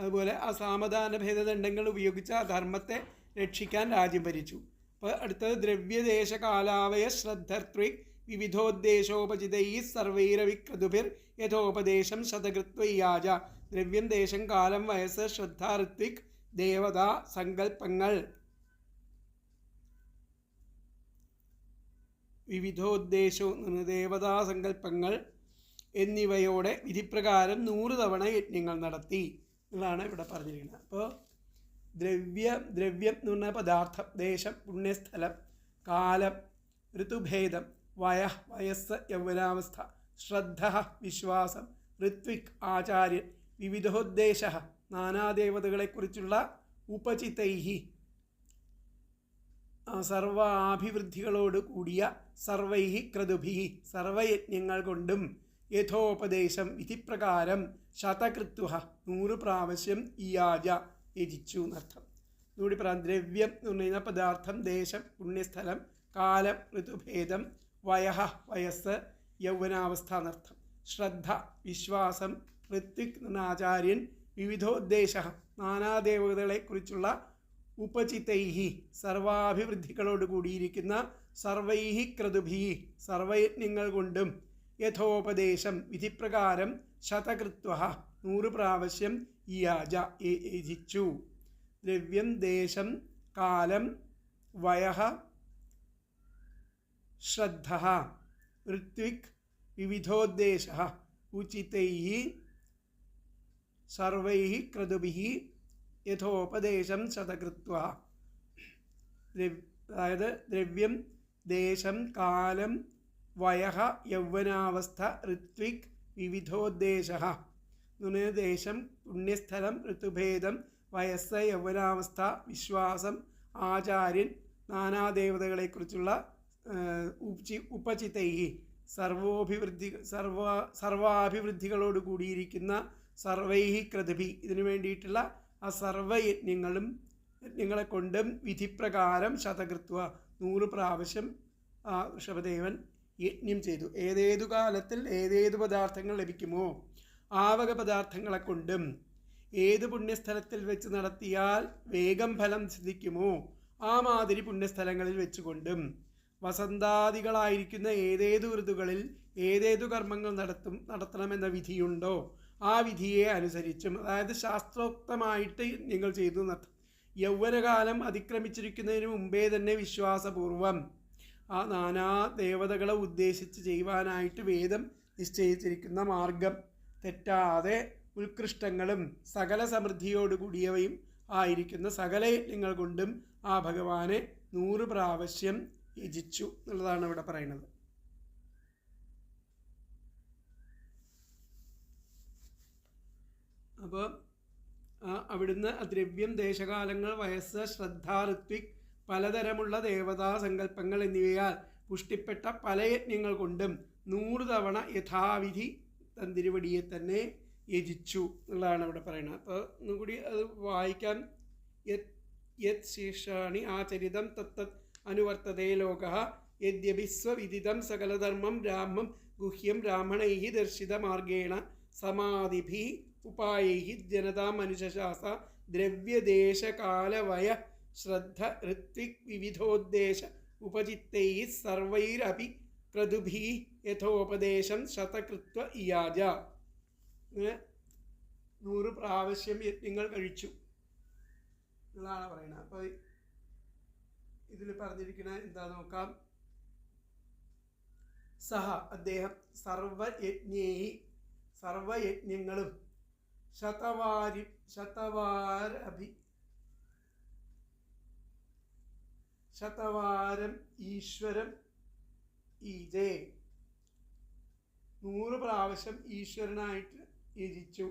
അതുപോലെ ആ സാമദാന ഭേദദണ്ഡങ്ങൾ ഉപയോഗിച്ച് ആ ധർമ്മത്തെ രക്ഷിക്കാൻ രാജ്യം ഭരിച്ചു. അപ്പോൾ അടുത്തത് ദ്രവ്യദേശകാലാവയ ശ്രദ്ധർത്വിക് വിവിധോദ്ദേശോപചിതൈ സർവൈരവിക്രതുഭിർ യഥോപദേശം ശതകൃത്വ ഇയാജ. ദ്രവ്യം, ദേശം, കാലം, വയസ്സ്, ശ്രദ്ധ, ഋത്വിക്, ദേവത, സങ്കല്പങ്ങൾ, വിവിധോദ്ദേശവും ദേവതാ സങ്കല്പങ്ങൾ എന്നിവയോടെ വിധിപ്രകാരം 100 തവണ യജ്ഞങ്ങൾ നടത്തി എന്നുള്ളതാണ് ഇവിടെ പറഞ്ഞിരിക്കുന്നത്. അപ്പോൾ ദ്രവ്യം എന്ന് പറഞ്ഞാൽ പദാർത്ഥം, ദേശം, പുണ്യസ്ഥലം, കാലം, ഋതുഭേദം, വയസ്സ്, യൗവനാവസ്ഥ, ശ്രദ്ധ, വിശ്വാസം, ഋത്വിക്, ആചാര്യൻ, വിവിധോദ്ദേശ, നാനാദേവതകളെക്കുറിച്ചുള്ള ഉപചിതൈഹി, സർവാഭിവൃദ്ധികളോട് കൂടിയ സർവൈഹി ക്രതുഭിഹി, സർവയജ്ഞങ്ങൾ കൊണ്ടും, യഥോപദേശം വിധിപ്രകാരം, ശതകൃത്വ 100 പ്രാവശ്യം ഇയാജ യജിച്ചു എന്നർത്ഥം. ഇതുകൂടി പറയാം. ദ്രവ്യം എന്ന് പറഞ്ഞാൽ പദാർത്ഥം, ദേശം, പുണ്യസ്ഥലം, കാലം, ഋതുഭേദം, വയസ്സ്, യൗവനാവസ്ഥ എന്നർത്ഥം. ശ്രദ്ധ, വിശ്വാസം, ഋത്വിക് ആചാര്യൻ, വിവിധോദ്ദേശ, നാനാദേവതകളെക്കുറിച്ചുള്ള ഉപചിതൈഹി, സർവാഭിവൃദ്ധികളോട് കൂടിയിരിക്കുന്ന, സർവൈഹി ക്രതുഭി, സർവയജ്ഞങ്ങൾ കൊണ്ടും, യഥോപദേശം വിധിപ്രകാരം, ശതകൃത്വ 100 പ്രാവശ്യം ഇയാജ യജിച്ചു. ദ്രവ്യം, ദേശം, കാലം, ശ്രദ്ധ, ഋത്വിക്, വിവിധോദ്ദേശ, ഉചിതൈഃ സർവൈഃ ക്രതുഭിഃ യഥോപദേശം ശതകൃത്വ. അതായത് ദ്രവ്യം, ദേശം, കാലം, യൗവനാവസ്ഥ, ഋത്വിക്, വിവിധോദ്ദേശ എന്ന് പറഞ്ഞാൽ ദേശം, പുണ്യസ്ഥലം, ഋതുഭേദം, വയസ്സ്, യൗവനാവസ്ഥ, വിശ്വാസം, ആചാര്യൻ, നാനാദേവതകളെക്കുറിച്ചുള്ള ഉപചിതൈഹി, സർവാഭിവൃദ്ധികളോട് കൂടിയിരിക്കുന്ന, സർവൈഹി ക്രതുഭി, ഇതിനു വേണ്ടിയിട്ടുള്ള ആ യജ്ഞങ്ങളെ കൊണ്ടും വിധിപ്രകാരം ശതകൃത്വ 100 പ്രാവശ്യം ആ ഋഷഭദേവൻ യജ്ഞം ചെയ്തു. ഏതേതു കാലത്തിൽ ഏതേതു പദാർത്ഥങ്ങൾ ലഭിക്കുമോ ആ വക പദാർത്ഥങ്ങളെ കൊണ്ടും, ഏത് പുണ്യസ്ഥലത്തിൽ വെച്ച് നടത്തിയാൽ വേഗം ഫലം സിദ്ധിക്കുമോ ആ മാതിരി പുണ്യസ്ഥലങ്ങളിൽ വെച്ചുകൊണ്ടും, വസന്താദികളായിരിക്കുന്ന ഏതേതു ഋതുകളിൽ ഏതേതു കർമ്മങ്ങൾ നടത്തണമെന്ന വിധിയുണ്ടോ ആ വിധിയെ അനുസരിച്ചും, അതായത് ശാസ്ത്രോക്തമായിട്ട് നിങ്ങൾ ചെയ്തു എന്നർത്ഥം. യൗവനകാലം അതിക്രമിച്ചിരിക്കുന്നതിന് മുമ്പേ തന്നെ വിശ്വാസപൂർവം ആ നാനാ ദേവതകളെ ഉദ്ദേശിച്ച് ചെയ്യുവാനായിട്ട് വേദം നിശ്ചയിച്ചിരിക്കുന്ന മാർഗം തെറ്റാതെ ഉത്കൃഷ്ടങ്ങളും സകല സമൃദ്ധിയോടുകൂടിയവയും ആയിരിക്കുന്ന സകല യജ്ഞങ്ങൾ കൊണ്ടും ആ ഭഗവാനെ 100 പ്രാവശ്യം യജിച്ചു എന്നുള്ളതാണ് ഇവിടെ പറയുന്നത്. അപ്പോൾ അവിടുന്ന് ദ്രവ്യം, ദേശകാലങ്ങൾ, വയസ്സ്, ശ്രദ്ധ, ഋത്വിക്, പലതരമുള്ള ദേവതാ സങ്കല്പങ്ങൾ എന്നിവയാൽ പുഷ്ടിപ്പെട്ട പല യജ്ഞങ്ങൾ കൊണ്ടും 100 തവണ യഥാവിധി തന്തിരുവടിയെ തന്നെ യജിച്ചു എന്നുള്ളതാണ് ഇവിടെ പറയുന്നത്. അപ്പോൾ ഒന്നും കൂടി അത് വായിക്കാൻ. യത് ശീർഷാണി ആചരിതം തത്തത് അനുവർത്തതേ ലോക യദ്യഭിസ്വവിദിതം സകലധർമ്മം ബ്രാഹ്മം ഗുഹ്യം ബ്രാഹ്മണൈ ദർശിതമാർഗേണ സമാധിഭി ഉപായൈ ജനതാ മനുഷ്യശാസ ദ്രവ്യദേശകാലവയ ശ്രദ്ധ ഋത്വിക് വിവിധോദ്ദേശ ഉപചിത്തൈ സർവൈരപി ക്രതുഭി യഥോപദേശം ശതകൃത്വ ഇയാജ. ഇങ്ങനെ 100 പ്രാവശ്യം യജ്ഞങ്ങൾ കഴിച്ചു എന്നാണ് പറയുന്നത്. അപ്പോൾ ഇതിൽ പറഞ്ഞിരിക്കുന്ന എന്താ നോക്കാം. സഹ അദ്ദേഹം സർവയജ്ഞങ്ങളും ശതവാരം ഈശ്വരം ഈജേ 100 പ്രാവശ്യം ഈശ്വരനായിട്ട് യജിച്ചു.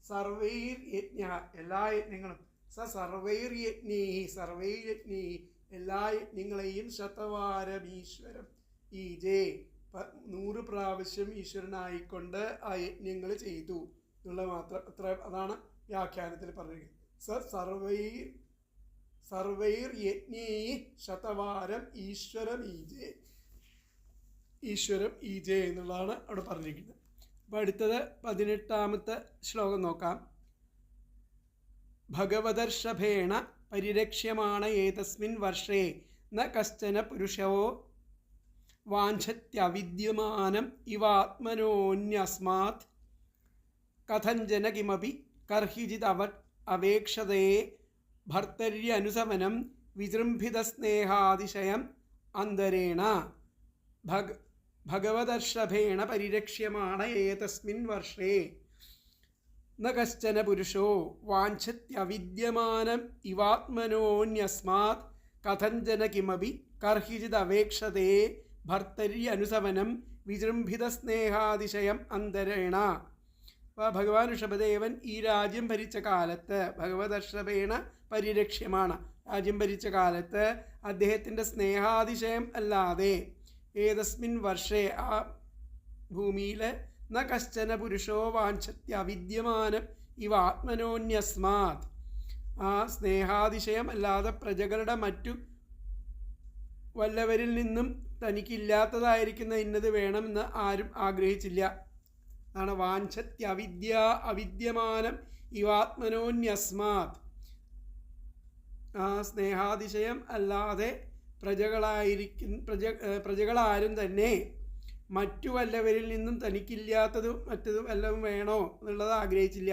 സർവൈർ യജ്ഞ എല്ലാ യജ്ഞങ്ങളും സർവൈർ യജ്ഞേ എല്ലാ യജ്ഞങ്ങളെയും ശതവാരം ഈശ്വരം ഈജേ 100 പ്രാവശ്യം ഈശ്വരനായിക്കൊണ്ട് ആ യജ്ഞങ്ങൾ ചെയ്തു എന്നുള്ള മാത്രം. അതാണ് വ്യാഖ്യാനത്തിൽ പറഞ്ഞിരിക്കുന്നത്. സർവൈർ യജ്ഞേ ശതവാരം ഈശ്വരം ഈജേ എന്നുള്ളതാണ് അവിടെ പറഞ്ഞിരിക്കുന്നത്. അപ്പോൾ അടുത്തത് 18ാമത്തെ ശ്ലോകം നോക്കാം. ഭഗവദർഷഭേണ പരിരക്ഷ്യമാണ് ഏതസ്മിൻ വർഷേ ന കശ്ചന പുരുഷോ വാഞ്ചത്യവിദ്യമാനം ഇവാത്മനോന്യസ്മാത് കഥഞ്ചന കിമപി കർഹിജിത് അവേക്ഷതേ ഭർത്തര്യനുസമനം വിജൃംഭിതസ്നേഹാതിശയം അന്തരേണ. ഭഗവദർഷഭേണ പരിരക്ഷ്യമാണ് ഏതസ്മിൻ വർഷേ ന കശ്ചന പുരുഷോ വാഞ്ചത്യവിദ്യമാനം ഇവാത്മനോന്യസ്മാത് കഥഞ്ചന കിമപി കർഹിജിത് അവേക്ഷതേ ഭർത്തര്യനുസമനം വിജൃംഭിതസ്നേഹാതിശയം അന്തരേണ. അപ്പോൾ ഭഗവാൻ ഋഷഭദേവൻ ഈ രാജ്യം ഭരിച്ച കാലത്ത്, ഭഗവദർഷഭേണ പരിരക്ഷ്യമാണ്, രാജ്യം ഭരിച്ച കാലത്ത് അദ്ദേഹത്തിൻ്റെ സ്നേഹാതിശയം അല്ലാതെ ഏതസ്മിൻ വർഷേ ആ ഭൂമിയിൽ ന കശ്ചന പുരുഷോ വാഞ്ചത്യവിദ്യമാനം ഇവ ആത്മനോന്യസ്മാത് ആ സ്നേഹാതിശയം അല്ലാതെ പ്രജകളുടെ മറ്റു വല്ലവരിൽ നിന്നും തനിക്കില്ലാത്തതായിരിക്കുന്ന ഇന്നത് വേണമെന്ന് ആരും ആഗ്രഹിച്ചില്ല. അതാണ് അവിദ്യമാനം ഇവാത്മനോന്യസ്മാത്. ആ സ്നേഹാതിശയം അല്ലാതെ പ്രജകളാരും തന്നെ മറ്റു വല്ലവരിൽ നിന്നും തനിക്കില്ലാത്തതും മറ്റതും വല്ലതും വേണോ എന്നുള്ളത് ആഗ്രഹിച്ചില്ല.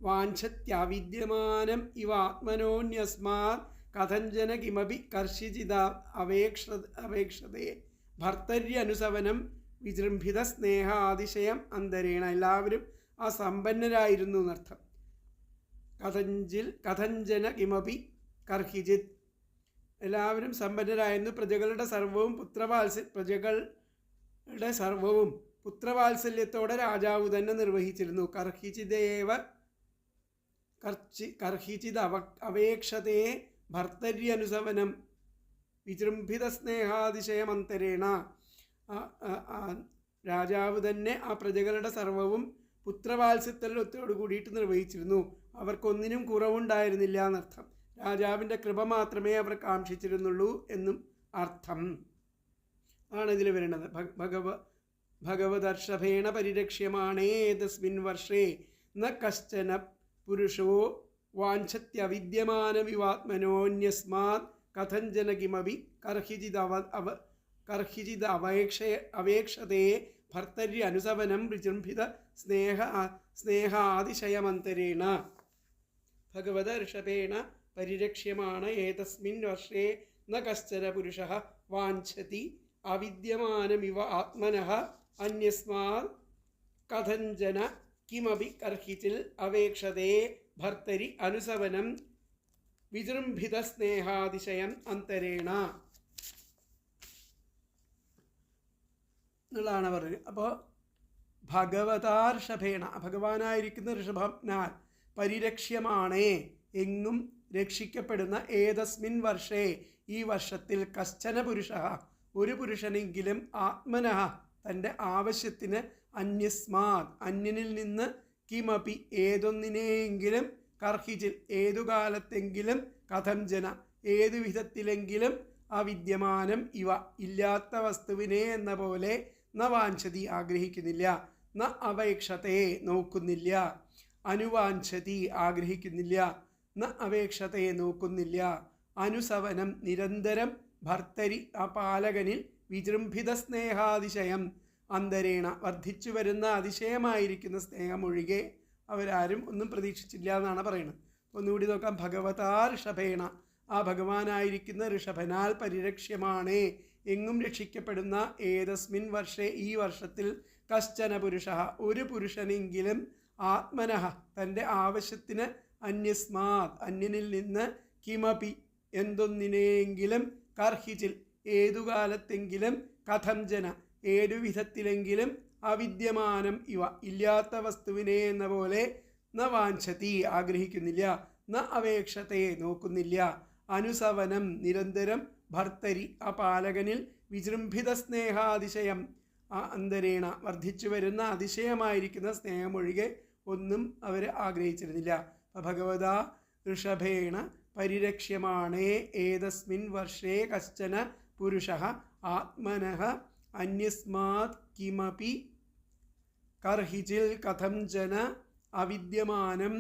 വാഞ്ചത്യവിദ്യമാനം ഇവ ആത്മനോന്യസ്മാത് കഥഞ്ചന കിമപി കർഷിജിത അപേക്ഷതേ ഭർത്തര്യനുസവനം വിജൃംഭിത സ്നേഹാതിശയം അന്തരേണ. എല്ലാവരും ആ സമ്പന്നരായിരുന്നു എന്നർത്ഥം. കഥഞ്ചന കിമപി കർഹിജിത് എല്ലാവരും സമ്പന്നരായിരുന്നു. പ്രജകളുടെ സർവവും പുത്രവാത്സല്യത്തോടെ രാജാവ് തന്നെ നിർവഹിച്ചിരുന്നു. കർഹിച്ചിത് അപേക്ഷതേ ഭർത്തര്യനുസവനം വിജൃംഭിത സ്നേഹാതിശയമന്തരേണ. രാജാവ് തന്നെ ആ പ്രജകളുടെ സർവവും പുത്രവാത്സല്യത്തോടു കൂടിയിട്ട് നിർവഹിച്ചിരുന്നു. അവർക്കൊന്നിനും കുറവുണ്ടായിരുന്നില്ല എന്നർത്ഥം. രാജാവിൻ്റെ കൃപ മാത്രമേ അവർ കാക്ഷിച്ചിരുന്നുള്ളൂ എന്നും അർത്ഥം ആണ് ഇതിൽ വരുന്നത്. ഭഗവദർഷഭേണ പരിരക്ഷ്യമാണേ തസ്മിൻ വർഷേ ന കശ്ചന പുരുഷോ വാഞ്ചത്യവിദ്യമാനമിവാത്മനോന്യസ്മാത് കഥഞ്ചന കിമപി കർഹിജിത് അവേക്ഷതേ ഭർത്തരി അനുസവനം വിജൃംഭിത സ്നേഹാതിശയമന്തരേണ. ഭഗവത ഋഷഭേണ പരിരക്ഷ്യമാണ് ഏതസ്മിൻ വർഷേ ന കശ്ചന പുരുഷഃ വാഞ്ചതി അവിദ്യമാനമിവ ആത്മനഃ അന്യസ്മാത് കഥഞ്ജന കിമപി കർഹിചിൽ അവേക്ഷതേ ഭർത്തരി അനുസവനം വിജൃംഭിത സ്നേഹാതിശയം അന്തരേണ എന്നുള്ളതാണ് പറഞ്ഞത്. അപ്പോൾ ഭഗവതാ ഋഷഭേണ, ഭഗവാനായിരിക്കുന്ന ഋഷഭനാൽ പരിരക്ഷ്യമാണേ, എങ്ങും രക്ഷിക്കപ്പെടുന്ന, ഏതസ്മിൻ വർഷേ ഈ വർഷത്തിൽ, കശ്ചന പുരുഷ ഒരു പുരുഷനെങ്കിലും, ആത്മനഃ തൻ്റെ ആവശ്യത്തിന്, അന്യസ്മാത് അന്യനിൽ നിന്ന്, കിമപി ഏതൊന്നിനെയെങ്കിലും, കർഹിച്ചിൽ ഏതു കാലത്തെങ്കിലും, കഥം ജന ഏതു വിധത്തിലെങ്കിലും, അവിദ്യമാനം ഇവ ഇല്ലാത്ത വസ്തുവിനെ എന്ന പോലെ, ന വാഞ്ചതി ആഗ്രഹിക്കുന്നില്ല, ന അപേക്ഷത്തെ നോക്കുന്നില്ല, അനുവാഞ്ചതി ആഗ്രഹിക്കുന്നില്ല, ന അപേക്ഷത്തെ നോക്കുന്നില്ല, അനുസവനം നിരന്തരം, ഭർത്തരി പാലകനിൽ, വിജൃംഭിത സ്നേഹാതിശയം അന്തരേണ വർദ്ധിച്ചു വരുന്ന അതിശയമായിരിക്കുന്ന സ്നേഹമൊഴികെ അവരാരും ഒന്നും പ്രതീക്ഷിച്ചില്ല എന്നാണ് പറയുന്നത്. ഒന്നുകൂടി നോക്കാം. ഭഗവതാ ഋഷഭേണ, ആ ഭഗവാനായിരിക്കുന്ന ഋഷഭനാൽ പരിരക്ഷ്യമാണ്, എങ്ങും രക്ഷിക്കപ്പെടുന്ന, ഏതസ്മിൻ വർഷേ ഈ വർഷത്തിൽ, കശ്ചന പുരുഷ ഒരു പുരുഷനെങ്കിലും, ആത്മനഃ തൻ്റെ ആവശ്യത്തിന്, അന്യസ്മാത് അന്യനിൽ നിന്ന്, കിമപി എന്തൊന്നിനെയെങ്കിലും, കർഹിച്ചിൽ ഏതുകാലത്തെങ്കിലും, കഥം ജന ഏതു വിധത്തിലെങ്കിലും, അവിദ്യമാനം ഇവ ഇല്ലാത്ത വസ്തുവിനെ എന്ന പോലെ, ന വാഞ്ചതി ആഗ്രഹിക്കുന്നില്ല, ന അപേക്ഷത്തെ നോക്കുന്നില്ല, അനുസവനം നിരന്തരം, ഭർത്തരി ആ പാലകനിൽ, വിജൃംഭിത സ്നേഹാതിശയം അന്തരേണ വർദ്ധിച്ചു വരുന്ന അതിശയമായിരിക്കുന്ന സ്നേഹമൊഴികെ ഒന്നും അവർ ആഗ്രഹിച്ചിരുന്നില്ല. ഭഗവതാ ഋഷഭേണ പരിരക്ഷ്യമാണേ ഏതസ്മിൻ വർഷേ കശ്ചന പുരുഷഃ ആത്മനഃ അന്യസ്മാത് കിമപി കർഹിചിൽ കഥം ജന അവിദ്യമാനം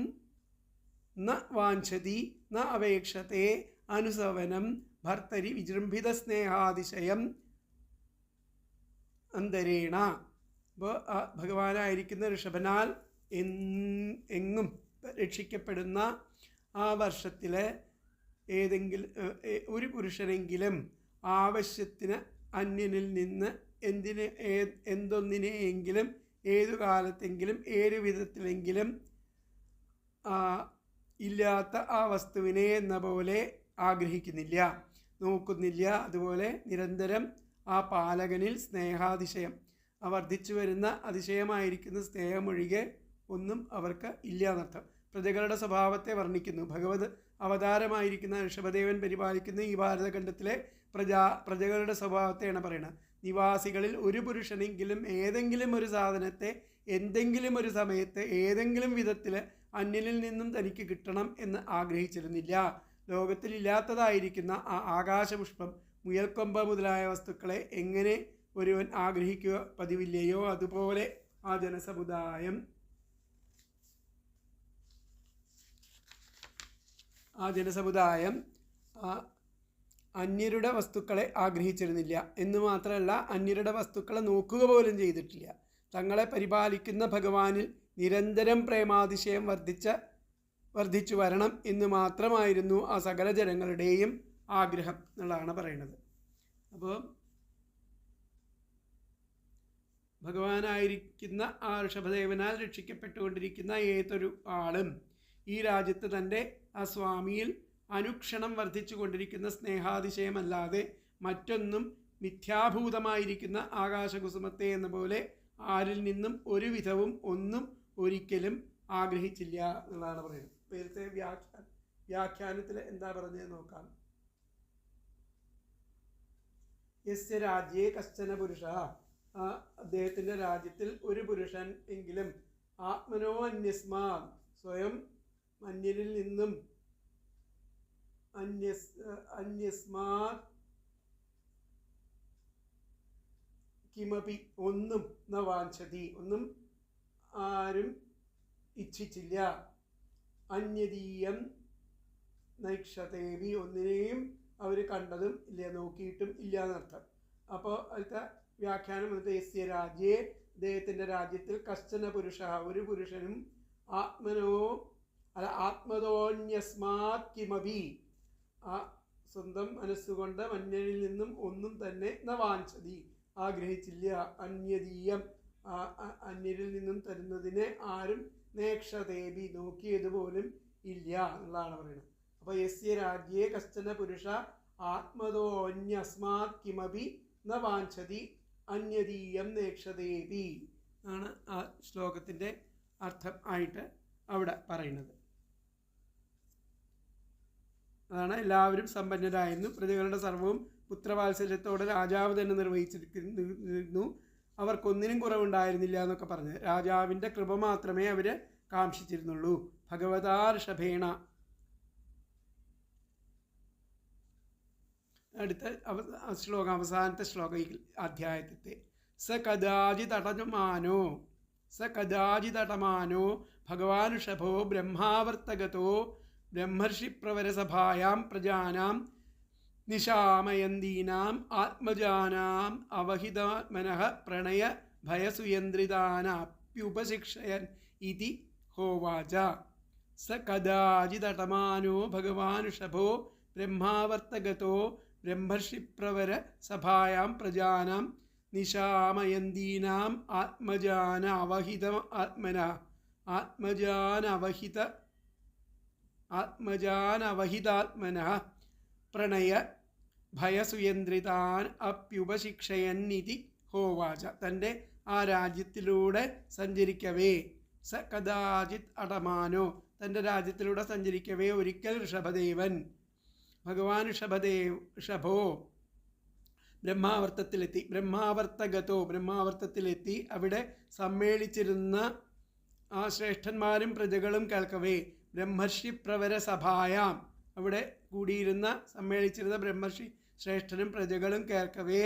ന വാഞ്ചതി ന അപേക്ഷത്തെ അനുസവനം ഭർത്തരി വിജൃംഭിത സ്നേഹാതിശയം അന്തരേണ. അപ്പോൾ ഭഗവാനായിരിക്കുന്ന ഋഷഭനാൽ എങ്ങും രക്ഷിക്കപ്പെടുന്ന ആ വർഷത്തിൽ ഏതെങ്കിലും ഒരു പുരുഷനെങ്കിലും ആവശ്യത്തിന് അന്യനിൽ നിന്ന് എന്തൊന്നിനെയെങ്കിലും ഏതു കാലത്തെങ്കിലും ഏതു വിധത്തിലെങ്കിലും ഇല്ലാത്ത ആ വസ്തുവിനെ എന്ന പോലെ ആഗ്രഹിക്കുന്നില്ല, നോക്കുന്നില്ല. അതുപോലെ നിരന്തരം ആ പാലകനിൽ സ്നേഹാതിശയം, വർദ്ധിച്ചു വരുന്ന അതിശയമായിരിക്കുന്ന സ്നേഹമൊഴികെ ഒന്നും അവർക്ക് ഇല്ല എന്നർത്ഥം. പ്രജകളുടെ സ്വഭാവത്തെ വർണ്ണിക്കുന്നു. ഭഗവത് അവതാരമായിരിക്കുന്ന ഋഷഭദേവൻ പരിപാലിക്കുന്ന ഈ ഭാരതഖണ്ഡത്തിലെ പ്രജകളുടെ സ്വഭാവത്തെയാണ് പറയുന്നത്. നിവാസികളിൽ ഒരു പുരുഷനെങ്കിലും ഏതെങ്കിലും ഒരു സാധനത്തെ എന്തെങ്കിലും ഒരു സമയത്ത് ഏതെങ്കിലും വിധത്തിൽ അന്യനിൽ നിന്നും തനിക്ക് കിട്ടണം എന്ന് ആഗ്രഹിച്ചിരുന്നില്ല. ലോകത്തിലില്ലാത്തതായിരിക്കുന്ന ആ ആകാശപുഷ്പം, മുയൽക്കൊമ്പ് മുതലായ വസ്തുക്കളെ എങ്ങനെ ഒരുവൻ ആഗ്രഹിക്കുക പതിവില്ലയോ, അതുപോലെ ആ ജനസമുദായം അന്യരുടെ വസ്തുക്കളെ ആഗ്രഹിച്ചിരുന്നില്ല. എന്ന് മാത്രമല്ല, അന്യരുടെ വസ്തുക്കളെ നോക്കുക പോലും ചെയ്തിട്ടില്ല. തങ്ങളെ പരിപാലിക്കുന്ന ഭഗവാനിൽ നിരന്തരം പ്രേമാതിശയം വർദ്ധിച്ചു വരണം എന്ന് മാത്രമായിരുന്നു ആ സകല ജനങ്ങളുടെയും ആഗ്രഹം എന്നുള്ളതാണ് പറയുന്നത്. അപ്പോൾ ഭഗവാനായിരിക്കുന്ന ആ ഋഷഭദേവനാൽ രക്ഷിക്കപ്പെട്ടുകൊണ്ടിരിക്കുന്ന ഏതൊരു ആളും ഈ രാജ്യത്ത് തൻ്റെ ആ സ്വാമിയിൽ അനുക്ഷണം വർദ്ധിച്ചു കൊണ്ടിരിക്കുന്ന സ്നേഹാതിശയമല്ലാതെ മറ്റൊന്നും മിഥ്യാഭൂതമായിരിക്കുന്ന ആകാശകുസുമത്തെ എന്ന പോലെ ആരിൽ നിന്നും ഒരു വിധവും ഒന്നും ഒരിക്കലും ആഗ്രഹിച്ചില്ല എന്നുള്ളതാണ് പറയുന്നത്. നേരത്തെ വ്യാഖ്യാനത്തിൽ എന്താ പറഞ്ഞത് നോക്കാം. യസ്യ രാജ്യേ കശ്ചന പുരുഷ, അദ്ദേഹത്തിൻ്റെ രാജ്യത്തിൽ ഒരു പുരുഷൻ എങ്കിലും ആത്മനോ അന്യസ്മാ സ്വയം അന്യരിൽ നിന്നും അന്യസ്മാത് കിമപി ഒന്നും ന വാഞ്ചതി ഒന്നും ആരും ഇച്ഛിച്ചില്ല. അന്യതീയം നൈക്ഷതേവി ഒന്നിനെയും അവർ കണ്ടതും ഇല്ല, നോക്കിയിട്ടും ഇല്ല എന്നർത്ഥം. അപ്പോൾ അടുത്ത വ്യാഖ്യാനം വന്നിട്ട് യസ്യ രാജ്യേ അദ്ദേഹത്തിൻ്റെ രാജ്യത്തിൽ കശ്ചന പുരുഷ ഒരു പുരുഷനും ആത്മതോന്യസ്മാത് കിമപി സ്വന്തം മനസ്സുകൊണ്ട് മന്യനിൽ നിന്നും ഒന്നും തന്നെ വാഞ്ചതി ആഗ്രഹിച്ചില്ല, അന്യതീയം അന്യരിൽ നിന്നും തരുന്നതിനെ ആരും നേക്ഷതേബി നോക്കിയതുപോലും ഇല്ല എന്നുള്ളതാണ് പറയുന്നത്. അപ്പോൾ യസ്യ രാജ്യേ കശ്ചന പുരുഷ ആത്മതോന്യസ്മാത് കിമപി ന വാഞ്ചതി അന്യതീയം നേക്ഷതേബി ആണ് ആ ശ്ലോകത്തിൻ്റെ അർത്ഥം ആയിട്ട് അവിടെ പറയുന്നത്. അതാണ് എല്ലാവരും സമ്പന്നരായിരുന്നു, പ്രജകളുടെ സർവവും പുത്രവാത്സല്യത്തോടെ രാജാവ് തന്നെ നിർവഹിച്ചിരിക്കുന്നു, അവർക്കൊന്നിനും കുറവുണ്ടായിരുന്നില്ല എന്നൊക്കെ പറഞ്ഞ് രാജാവിൻ്റെ കൃപ മാത്രമേ അവർ കാംക്ഷിച്ചിരുന്നുള്ളൂ. ഭഗവതാ ഋഷഭേണ. അടുത്ത ശ്ലോകം, അവസാനത്തെ ശ്ലോകം ഈ അധ്യായത്തെ. സ കദാചിതടമാനോ ഭഗവാൻ ഋഷഭോ ബ്രഹ്മാവർത്തഗതോ ബ്രഹ്മർഷിപ്രവരസഭായാം പ്രജാനാം നിശാമയന്തീനാം ആത്മജാനാം അവഹിതാത്മനഃ പ്രണയ ഭയസുയന്ത്രിതാനാപ്യുപശിക്ഷയൻ ഇതി ഹോവാച. സ കദാചിതടമാനോ ഭഗവാൻ ഋഷഭോ ബ്രഹ്മാവർത്തഗതോ ബ്രഹ്മർഷിപ്രവരസഭായാം പ്രജാനാം നിശാമയന്തീനാം ആത്മജാനവഹിതാത്മനഃ പ്രണയ ഭയസുയന്ത്രിതാൻ അപ്യുപശിക്ഷയന്നിതി ഹോവാച. തൻ്റെ ആ രാജ്യത്തിലൂടെ സഞ്ചരിക്കവേ, സ കദാചിത് അടമാനോ തൻ്റെ രാജ്യത്തിലൂടെ സഞ്ചരിക്കവേ ഒരിക്കൽ ഋഷഭദേവൻ ഭഗവാൻ ഋഷഭോ ബ്രഹ്മാവർത്തത്തിലെത്തി അവിടെ സമ്മേളിച്ചിരുന്ന ആ ശ്രേഷ്ഠന്മാരും പ്രജകളും കേൾക്കവേ ബ്രഹ്മർഷി പ്രവര സഭായാം അവിടെ കൂടിയിരുന്ന സമ്മേളിച്ചിരുന്ന ബ്രഹ്മർഷി ശ്രേഷ്ഠനും പ്രജകളും കേൾക്കവേ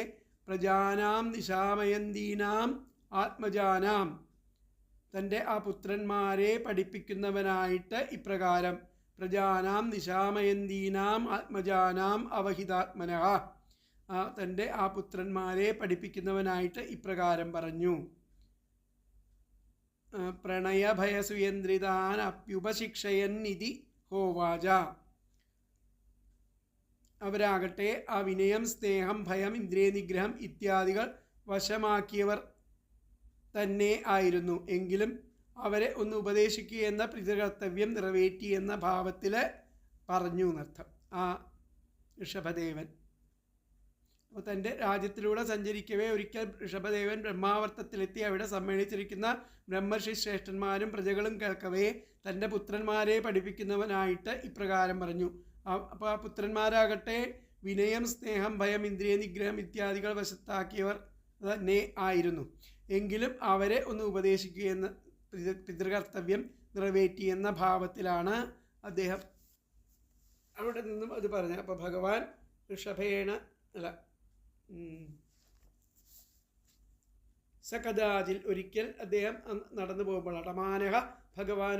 പ്രജാനാം നിശാമയന്തീനാം ആത്മജാനാം തൻ്റെ ആ പുത്രന്മാരെ പഠിപ്പിക്കുന്നവനായിട്ട് ഇപ്രകാരം പ്രജാനാം നിശാമയന്തീനാം ആത്മജാനാം അവഹിതാത്മനഃ തൻ്റെ ആ പുത്രന്മാരെ പഠിപ്പിക്കുന്നവനായിട്ട് ഇപ്രകാരം പറഞ്ഞു. പ്രണയഭയസുയന്ത്രിതാൻ അപ്യുപശിക്ഷയന്നിതി ഹോവാച. അവരാകട്ടെ ആ വിനയം, സ്നേഹം, ഭയം, ഇന്ദ്രിയനിഗ്രഹം ഇത്യാദികൾ വശമാക്കിയവർ തന്നെ ആയിരുന്നു. എങ്കിലും അവരെ ഒന്ന് ഉപദേശിക്കുക എന്ന പിതൃകർത്തവ്യം നിറവേറ്റി എന്ന ഭാവത്തിൽ പറഞ്ഞു എന്നർത്ഥം ആ ഋഷഭദേവൻ. അപ്പോൾ തൻ്റെ രാജ്യത്തിലൂടെ സഞ്ചരിക്കവേ ഒരിക്കൽ ഋഷഭദേവൻ ബ്രഹ്മാവർത്തത്തിലെത്തി അവിടെ സമ്മേളിച്ചിരിക്കുന്ന ബ്രഹ്മർഷി ശ്രേഷ്ഠന്മാരും പ്രജകളും കേൾക്കവേ തൻ്റെ പുത്രന്മാരെ പഠിപ്പിക്കുന്നവനായിട്ട് ഇപ്രകാരം പറഞ്ഞു. അപ്പോൾ ആ പുത്രന്മാരാകട്ടെ വിനയം, സ്നേഹം, ഭയം, ഇന്ദ്രിയ നിഗ്രഹം ഇത്യാദികൾ വശത്താക്കിയവർ തന്നെ ആയിരുന്നു. എങ്കിലും അവരെ ഒന്ന് ഉപദേശിക്കുകയെന്ന പിതൃകർത്തവ്യം നിറവേറ്റിയെന്ന ഭാവത്തിലാണ് അദ്ദേഹം അവിടെ നിന്നും അത് പറഞ്ഞത്. അപ്പോൾ ഭഗവാൻ ഋഷഭേണ സകദാചിൽ ഒരിക്കൽ അദ്ദേഹം നടന്നു പോകുമ്പോൾ അടമാനഹ ഭഗവാൻ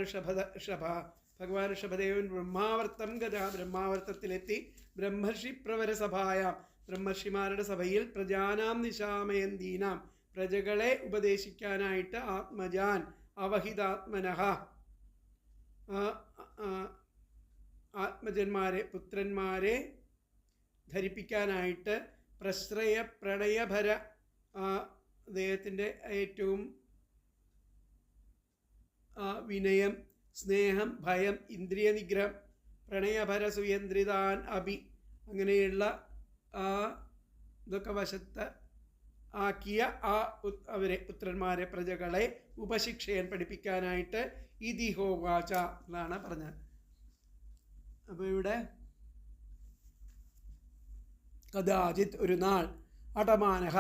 ഋഷഭദേവൻ ബ്രഹ്മാവർത്തം ഗതാ ബ്രഹ്മാവർത്തത്തിലെത്തി ബ്രഹ്മർഷി പ്രവരസഭായാം ബ്രഹ്മർഷിമാരുടെ സഭയിൽ പ്രജാനാം നിശാമയന്തീനാം പ്രജകളെ ഉപദേശിക്കാനായിട്ട് ആത്മജാൻ അവഹിതാത്മനഃ ആത്മജന്മാരെ പുത്രന്മാരെ ധരിപ്പിക്കാനായിട്ട് പ്രശ്രയ പ്രണയഭര അദ്ദേഹത്തിൻ്റെ ഏറ്റവും വിനയം, സ്നേഹം, ഭയം, ഇന്ദ്രിയ നിഗ്രഹം, പ്രണയഭര സുയന്ത്രിതാൻ അഭി അങ്ങനെയുള്ള ഇതൊക്കെ വശത്ത് ആക്കിയ അവരെ പുത്രന്മാരെ പ്രജകളെ ഉപശിക്ഷയൻ പഠിപ്പിക്കാനായിട്ട് ഇതി ഹോവാച എന്നാണ് പറഞ്ഞത്. അപ്പോൾ ഇവിടെ കദാചിത് ഒരു നാൾ അടമാനഹ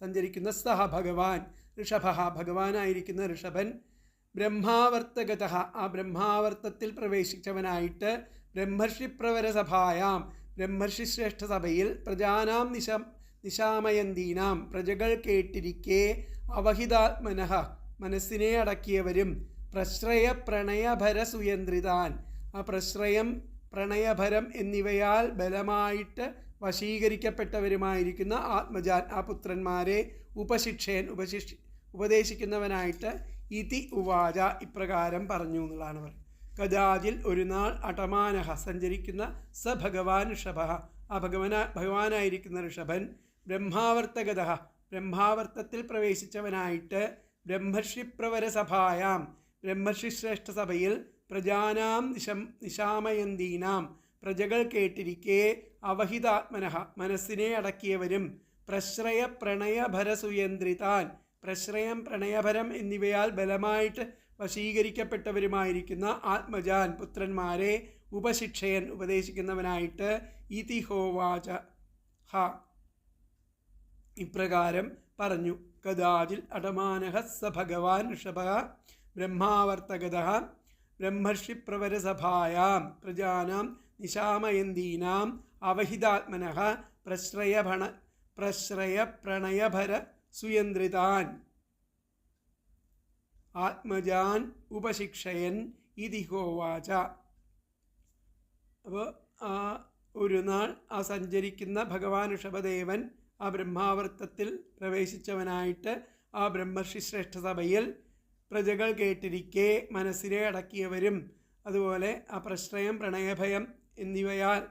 സഞ്ചരിക്കുന്ന സഹ ഭഗവാൻ ഋഷഭ ഭഗവാനായിരിക്കുന്ന ഋഷഭൻ ബ്രഹ്മാവർത്തഗത ആ ബ്രഹ്മാവർത്തത്തിൽ പ്രവേശിച്ചവനായിട്ട് ബ്രഹ്മർഷി പ്രവരസഭായാം ബ്രഹ്മർഷി ശ്രേഷ്ഠ സഭയിൽ പ്രജാനാം നിശാമയന്തീനാം പ്രജകൾ കേട്ടിരിക്കെ അവഹിതാത്മനഃ മനസ്സിനെ അടക്കിയവരും പ്രശ്രയ പ്രണയഭര സുയന്ത്രിതാൻ ആ പ്രശ്രയം, പ്രണയഭരം എന്നിവയാൽ ബലമായിട്ട് വശീകരിക്കപ്പെട്ടവരുമായിരിക്കുന്ന ആത്മജാൻ ആ പുത്രന്മാരെ ഉപദേശിക്കുന്നവനായിട്ട് ഇതി ഉവാച ഇപ്രകാരം പറഞ്ഞു എന്നുള്ളതാണ് പറയുന്നത്. കദാചിൽ ഒരു നാൾ അടമാനഹ സഞ്ചരിക്കുന്ന സ ഭഗവാൻ ഋഷഭ ആ ഭഗവാനായിരിക്കുന്ന ഋഷഭൻ ബ്രഹ്മാവർത്തഗത ബ്രഹ്മാവർത്തത്തിൽ പ്രവേശിച്ചവനായിട്ട് ബ്രഹ്മർഷിപ്രവരസഭായാം ബ്രഹ്മർഷി ശ്രേഷ്ഠ സഭയിൽ പ്രജാനാം നിശാമയന്തീനാം പ്രജകൾ കേട്ടിരിക്കെ അവഹിതാത്മനഃ മനസ്സിനെ അടക്കിയവരും പ്രശ്രയ പ്രണയഭരസുയന്ത്രിതാൻ പ്രശ്രയം പ്രണയഭരം എന്നിവയാൽ ബലമായിട്ട് വശീകരിക്കപ്പെട്ടവരുമായിരിക്കുന്ന ആത്മജാൻ പുത്രന്മാരെ ഉപശിക്ഷയൻ ഉപദേശിക്കുന്നവനായിട്ട് ഇതിഹോവാച ഇപ്രകാരം പറഞ്ഞു. കദാചിൽ അടമാനഹ സ ഭഗവാൻ ഋഷഭ ബ്രഹ്മാവർത്തഗത ബ്രഹ്മർഷിപ്രവരസഭായാം പ്രജാനാം നിശാമയന്തീനാം അവഹിതാത്മനഃ പ്രശ്രയ പ്രണയഭര സുയന്ത്രിതാൻ ആത്മജാൻ ഉപശിക്ഷയൻ ഇതിഹോവാച. അപ്പോൾ ഒരു നാൾ ആ സഞ്ചരിക്കുന്ന ഭഗവാൻ ഋഷഭദേവൻ ആ ബ്രഹ്മാവർത്തത്തിൽ പ്രവേശിച്ചവനായിട്ട് ആ ബ്രഹ്മർഷി ശ്രേഷ്ഠ സഭയിൽ പ്രജകൾ കേട്ടിരിക്കെ മനസ്സിനെ അടക്കിയവരും അതുപോലെ ആ പ്രശ്രയം പ്രണയഭരം എന്നിവയാൽ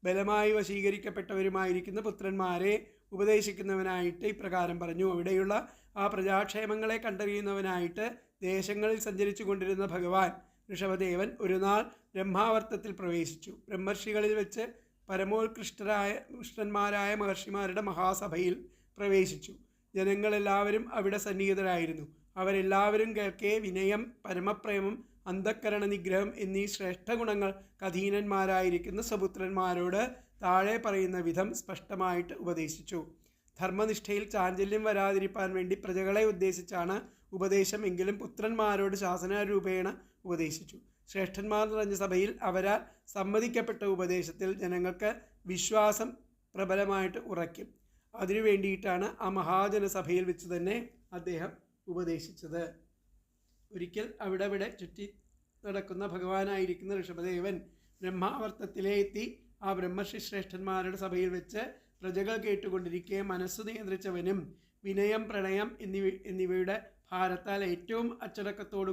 ബലമായി വശീകരിക്കപ്പെട്ടവരുമായിരിക്കുന്ന പുത്രന്മാരെ ഉപദേശിക്കുന്നവനായിട്ട് ഇപ്രകാരം പറഞ്ഞു. അവിടെയുള്ള ആ പ്രജാക്ഷേമങ്ങളെ കണ്ടറിയുന്നവനായിട്ട് ദേശങ്ങളിൽ സഞ്ചരിച്ചു കൊണ്ടിരുന്ന ഭഗവാൻ ഋഷഭദേവൻ ഒരു നാൾ ബ്രഹ്മാവർത്തത്തിൽ പ്രവേശിച്ചു. ബ്രഹ്മർഷികളിൽ വെച്ച് കൃഷ്ണന്മാരായ മഹർഷിമാരുടെ മഹാസഭയിൽ പ്രവേശിച്ചു. ജനങ്ങളെല്ലാവരും അവിടെ സന്നിഹിതരായിരുന്നു. അവരെല്ലാവരും കേൾക്കെ വിനയം, പരമപ്രേമം, അന്ധക്കരണ നിഗ്രഹം എന്നീ ശ്രേഷ്ഠ ഗുണങ്ങൾ അധീനന്മാരായിരിക്കുന്ന സപുത്രന്മാരോട് താഴെ പറയുന്ന വിധം സ്പഷ്ടമായിട്ട് ഉപദേശിച്ചു. ധർമ്മനിഷ്ഠയിൽ ചാഞ്ചല്യം വരാതിരിക്കാൻ വേണ്ടി പ്രജകളെ ഉദ്ദേശിച്ചാണ് ഉപദേശം എങ്കിലും പുത്രന്മാരോട് ശാസനാരൂപേണ ഉപദേശിച്ചു. ശ്രേഷ്ഠന്മാർ നിറഞ്ഞ സഭയിൽ അവരാൽ സമ്മതിക്കപ്പെട്ട ഉപദേശത്തിൽ ജനങ്ങൾക്ക് വിശ്വാസം പ്രബലമായിട്ട് ഉറയ്ക്കും. അതിനു വേണ്ടിയിട്ടാണ് ആ മഹാജനസഭയിൽ വെച്ച് തന്നെ അദ്ദേഹം ഉപദേശിച്ചത്. ഒരിക്കൽ അവിടെ ചുറ്റി നടക്കുന്ന ഭഗവാനായിരിക്കുന്ന ഋഷഭദേവൻ ബ്രഹ്മാവർത്തത്തിലെത്തി ആ ബ്രഹ്മർഷി ശ്രേഷ്ഠന്മാരുടെ സഭയിൽ വെച്ച് പ്രജകൾ കേട്ടുകൊണ്ടിരിക്കെ മനസ്സു നിയന്ത്രിച്ചവനും വിനയം, പ്രണയം എന്നിവയുടെ ഭാരത്താൽ ഏറ്റവും അച്ചടക്കത്തോടു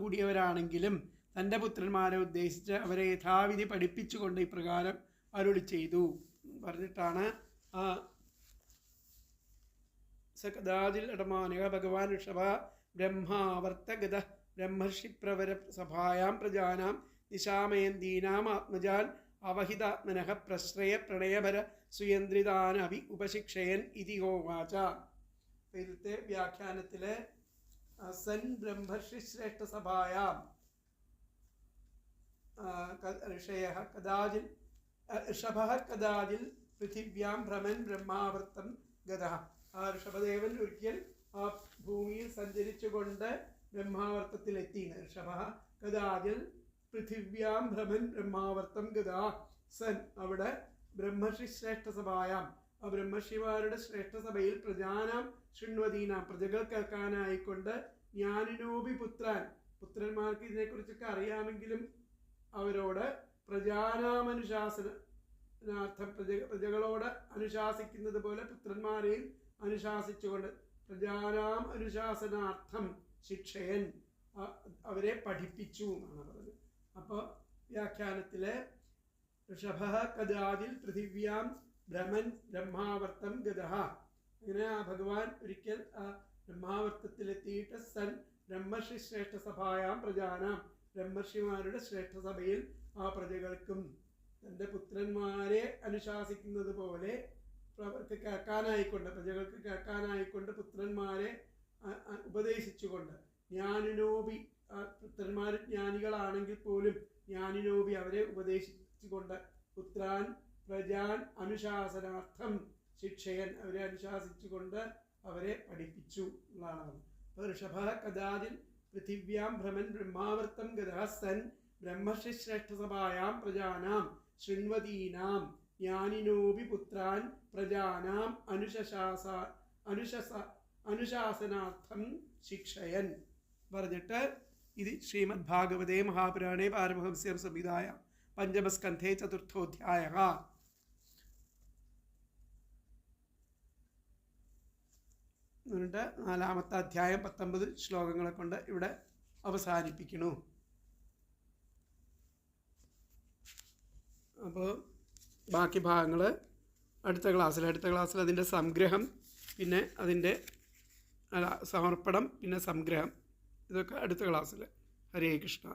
കൂടിയവരാണെങ്കിലും തൻ്റെ പുത്രന്മാരെ ഉദ്ദേശിച്ച് അവരെ യഥാവിധി പഠിപ്പിച്ചുകൊണ്ട് ഇപ്രകാരം അരുളി ചെയ്തു പറഞ്ഞിട്ടാണ് ആ സകദാചിൽ അടമാനക ഭഗവാൻ ഋഷഭ ബ്രഹ്മാവർത്തഗത ബ്രഹ്മർഷിപ്രവര സഭായാം പ്രജാനാം നിശാമയന്തീനാം ആത്മജാൻ അവഹിതാത്മനഃ പ്രശ്രയ പ്രണയഭര സുയന്ത്രിതാനഭി ഉപശിക്ഷയൻ ഇതി ഹോവാച. ഇതിലത്തെ വ്യാഖ്യാനത്തിലെ സൻ ബ്രഹ്മർഷി ശ്രേഷ്ഠ സഭായാം ഋഷഭഃ കദാചിൽ പൃഥിവ്യാം ഭ്രമൻ ബ്രഹ്മാവർത്തം ഗതഃ. ആ ഋഷഭദേവൻ ഒരിക്കൽ ആ ഭൂമിയിൽ സഞ്ചരിച്ചുകൊണ്ട് ബ്രഹ്മാവർത്തത്തിലെത്തി. ഋഷഭഃ കദാചിൽ പൃഥിവ്യാം ഭ്രമൻ ബ്രഹ്മാവർത്തം ഗതാ സൻ. അവിടെ ബ്രഹ്മർഷി ശ്രേഷ്ഠ സഭായാം ആ ബ്രഹ്മർഷിമാരുടെ ശ്രേഷ്ഠ സഭയിൽ പ്രജാനാം ശൃണ്വതീനാം പ്രജകൾ കേൾക്കാനായിക്കൊണ്ട് ജ്ഞാനിനോപി പുത്രന്മാർക്ക് ഇതിനെക്കുറിച്ചൊക്കെ അറിയാമെങ്കിലും അവരോട് പ്രജാനാമനുശാസനാർത്ഥം പ്രജകളോട് അനുശാസിക്കുന്നത് പോലെ പുത്രന്മാരെയും അനുശാസിച്ചുകൊണ്ട് പ്രജാനാം അനുശാസനാർത്ഥം ശിക്ഷയൻ അവരെ പഠിപ്പിച്ചു എന്നാണ് പറഞ്ഞത്. അപ്പോൾ വ്യാഖ്യാനത്തിലെ ഋഷഭഃ കദാചിൽ പൃഥിവ്യാം ഭ്രമൻ ബ്രഹ്മാവർത്തം ഗതഃ. അങ്ങനെ ആ ഭഗവാൻ ഒരിക്കൽ ആ ബ്രഹ്മാവർത്തത്തിലെത്തിയിട്ട് സൻ ബ്രഹ്മർഷി ശ്രേഷ്ഠ സഭായാം പ്രജാനാം ബ്രഹ്മർഷിമാരുടെ ശ്രേഷ്ഠ സഭയിൽ ആ പ്രജകൾക്കും തൻ്റെ പുത്രന്മാരെ അനുശാസിക്കുന്നത് പോലെ അവർക്ക് പ്രജകൾക്ക് കേൾക്കാനായിക്കൊണ്ട് പുത്രന്മാരെ ഉപദേശിച്ചുകൊണ്ട് ജ്ഞാനിനോപി പുത്രന്മാർ ജ്ഞാനികളാണെങ്കിൽ പോലും ജ്ഞാനിനോപി അവരെ ഉപദേശിച്ചുകൊണ്ട് പുത്രാൻ പ്രജാൻ അനുശാസനാർത്ഥം ശിക്ഷയൻ അവരെ അനുശാസിച്ചുകൊണ്ട് അവരെ പഠിപ്പിച്ചു എന്നുള്ളതാണ്. ഋഷഭഃ കദാചിൽ പൃഥിവ്യാം ഭ്രമൻ ബ്രഹ്മാവർത്തം ഗതഃ സൻ ബ്രഹ്മർഷി ശ്രേഷ്ഠ സഭായാം പ്രജാനാം ശൃണ്വതീനാം ജ്ഞാനിനോപി പുത്രാൻ പ്രജാനാം അനുശാസനാർത്ഥം ശിക്ഷയൻ പറഞ്ഞിട്ട് ഇത് ശ്രീമദ്ഭാഗവതേ മഹാപുരാണേ പാരമഹംസ്യം സംഹിതായ പഞ്ചമസ്കന്ധേ ചതുർത്ഥോധ്യായഃ. എന്നിട്ട് 4-ാമത്തെ അധ്യായം 19 ശ്ലോകങ്ങളെ കൊണ്ട് ഇവിടെ അവസാനിപ്പിക്കണു. അപ്പോൾ ബാക്കി ഭാഗങ്ങൾ അടുത്ത ക്ലാസ്സിൽ അതിൻ്റെ സംഗ്രഹം, പിന്നെ അതിൻ്റെ സമർപ്പണം, പിന്നെ സംഗ്രഹം, ഇതൊക്കെ അടുത്ത ക്ലാസ്സിൽ. ഹരേ കൃഷ്ണ.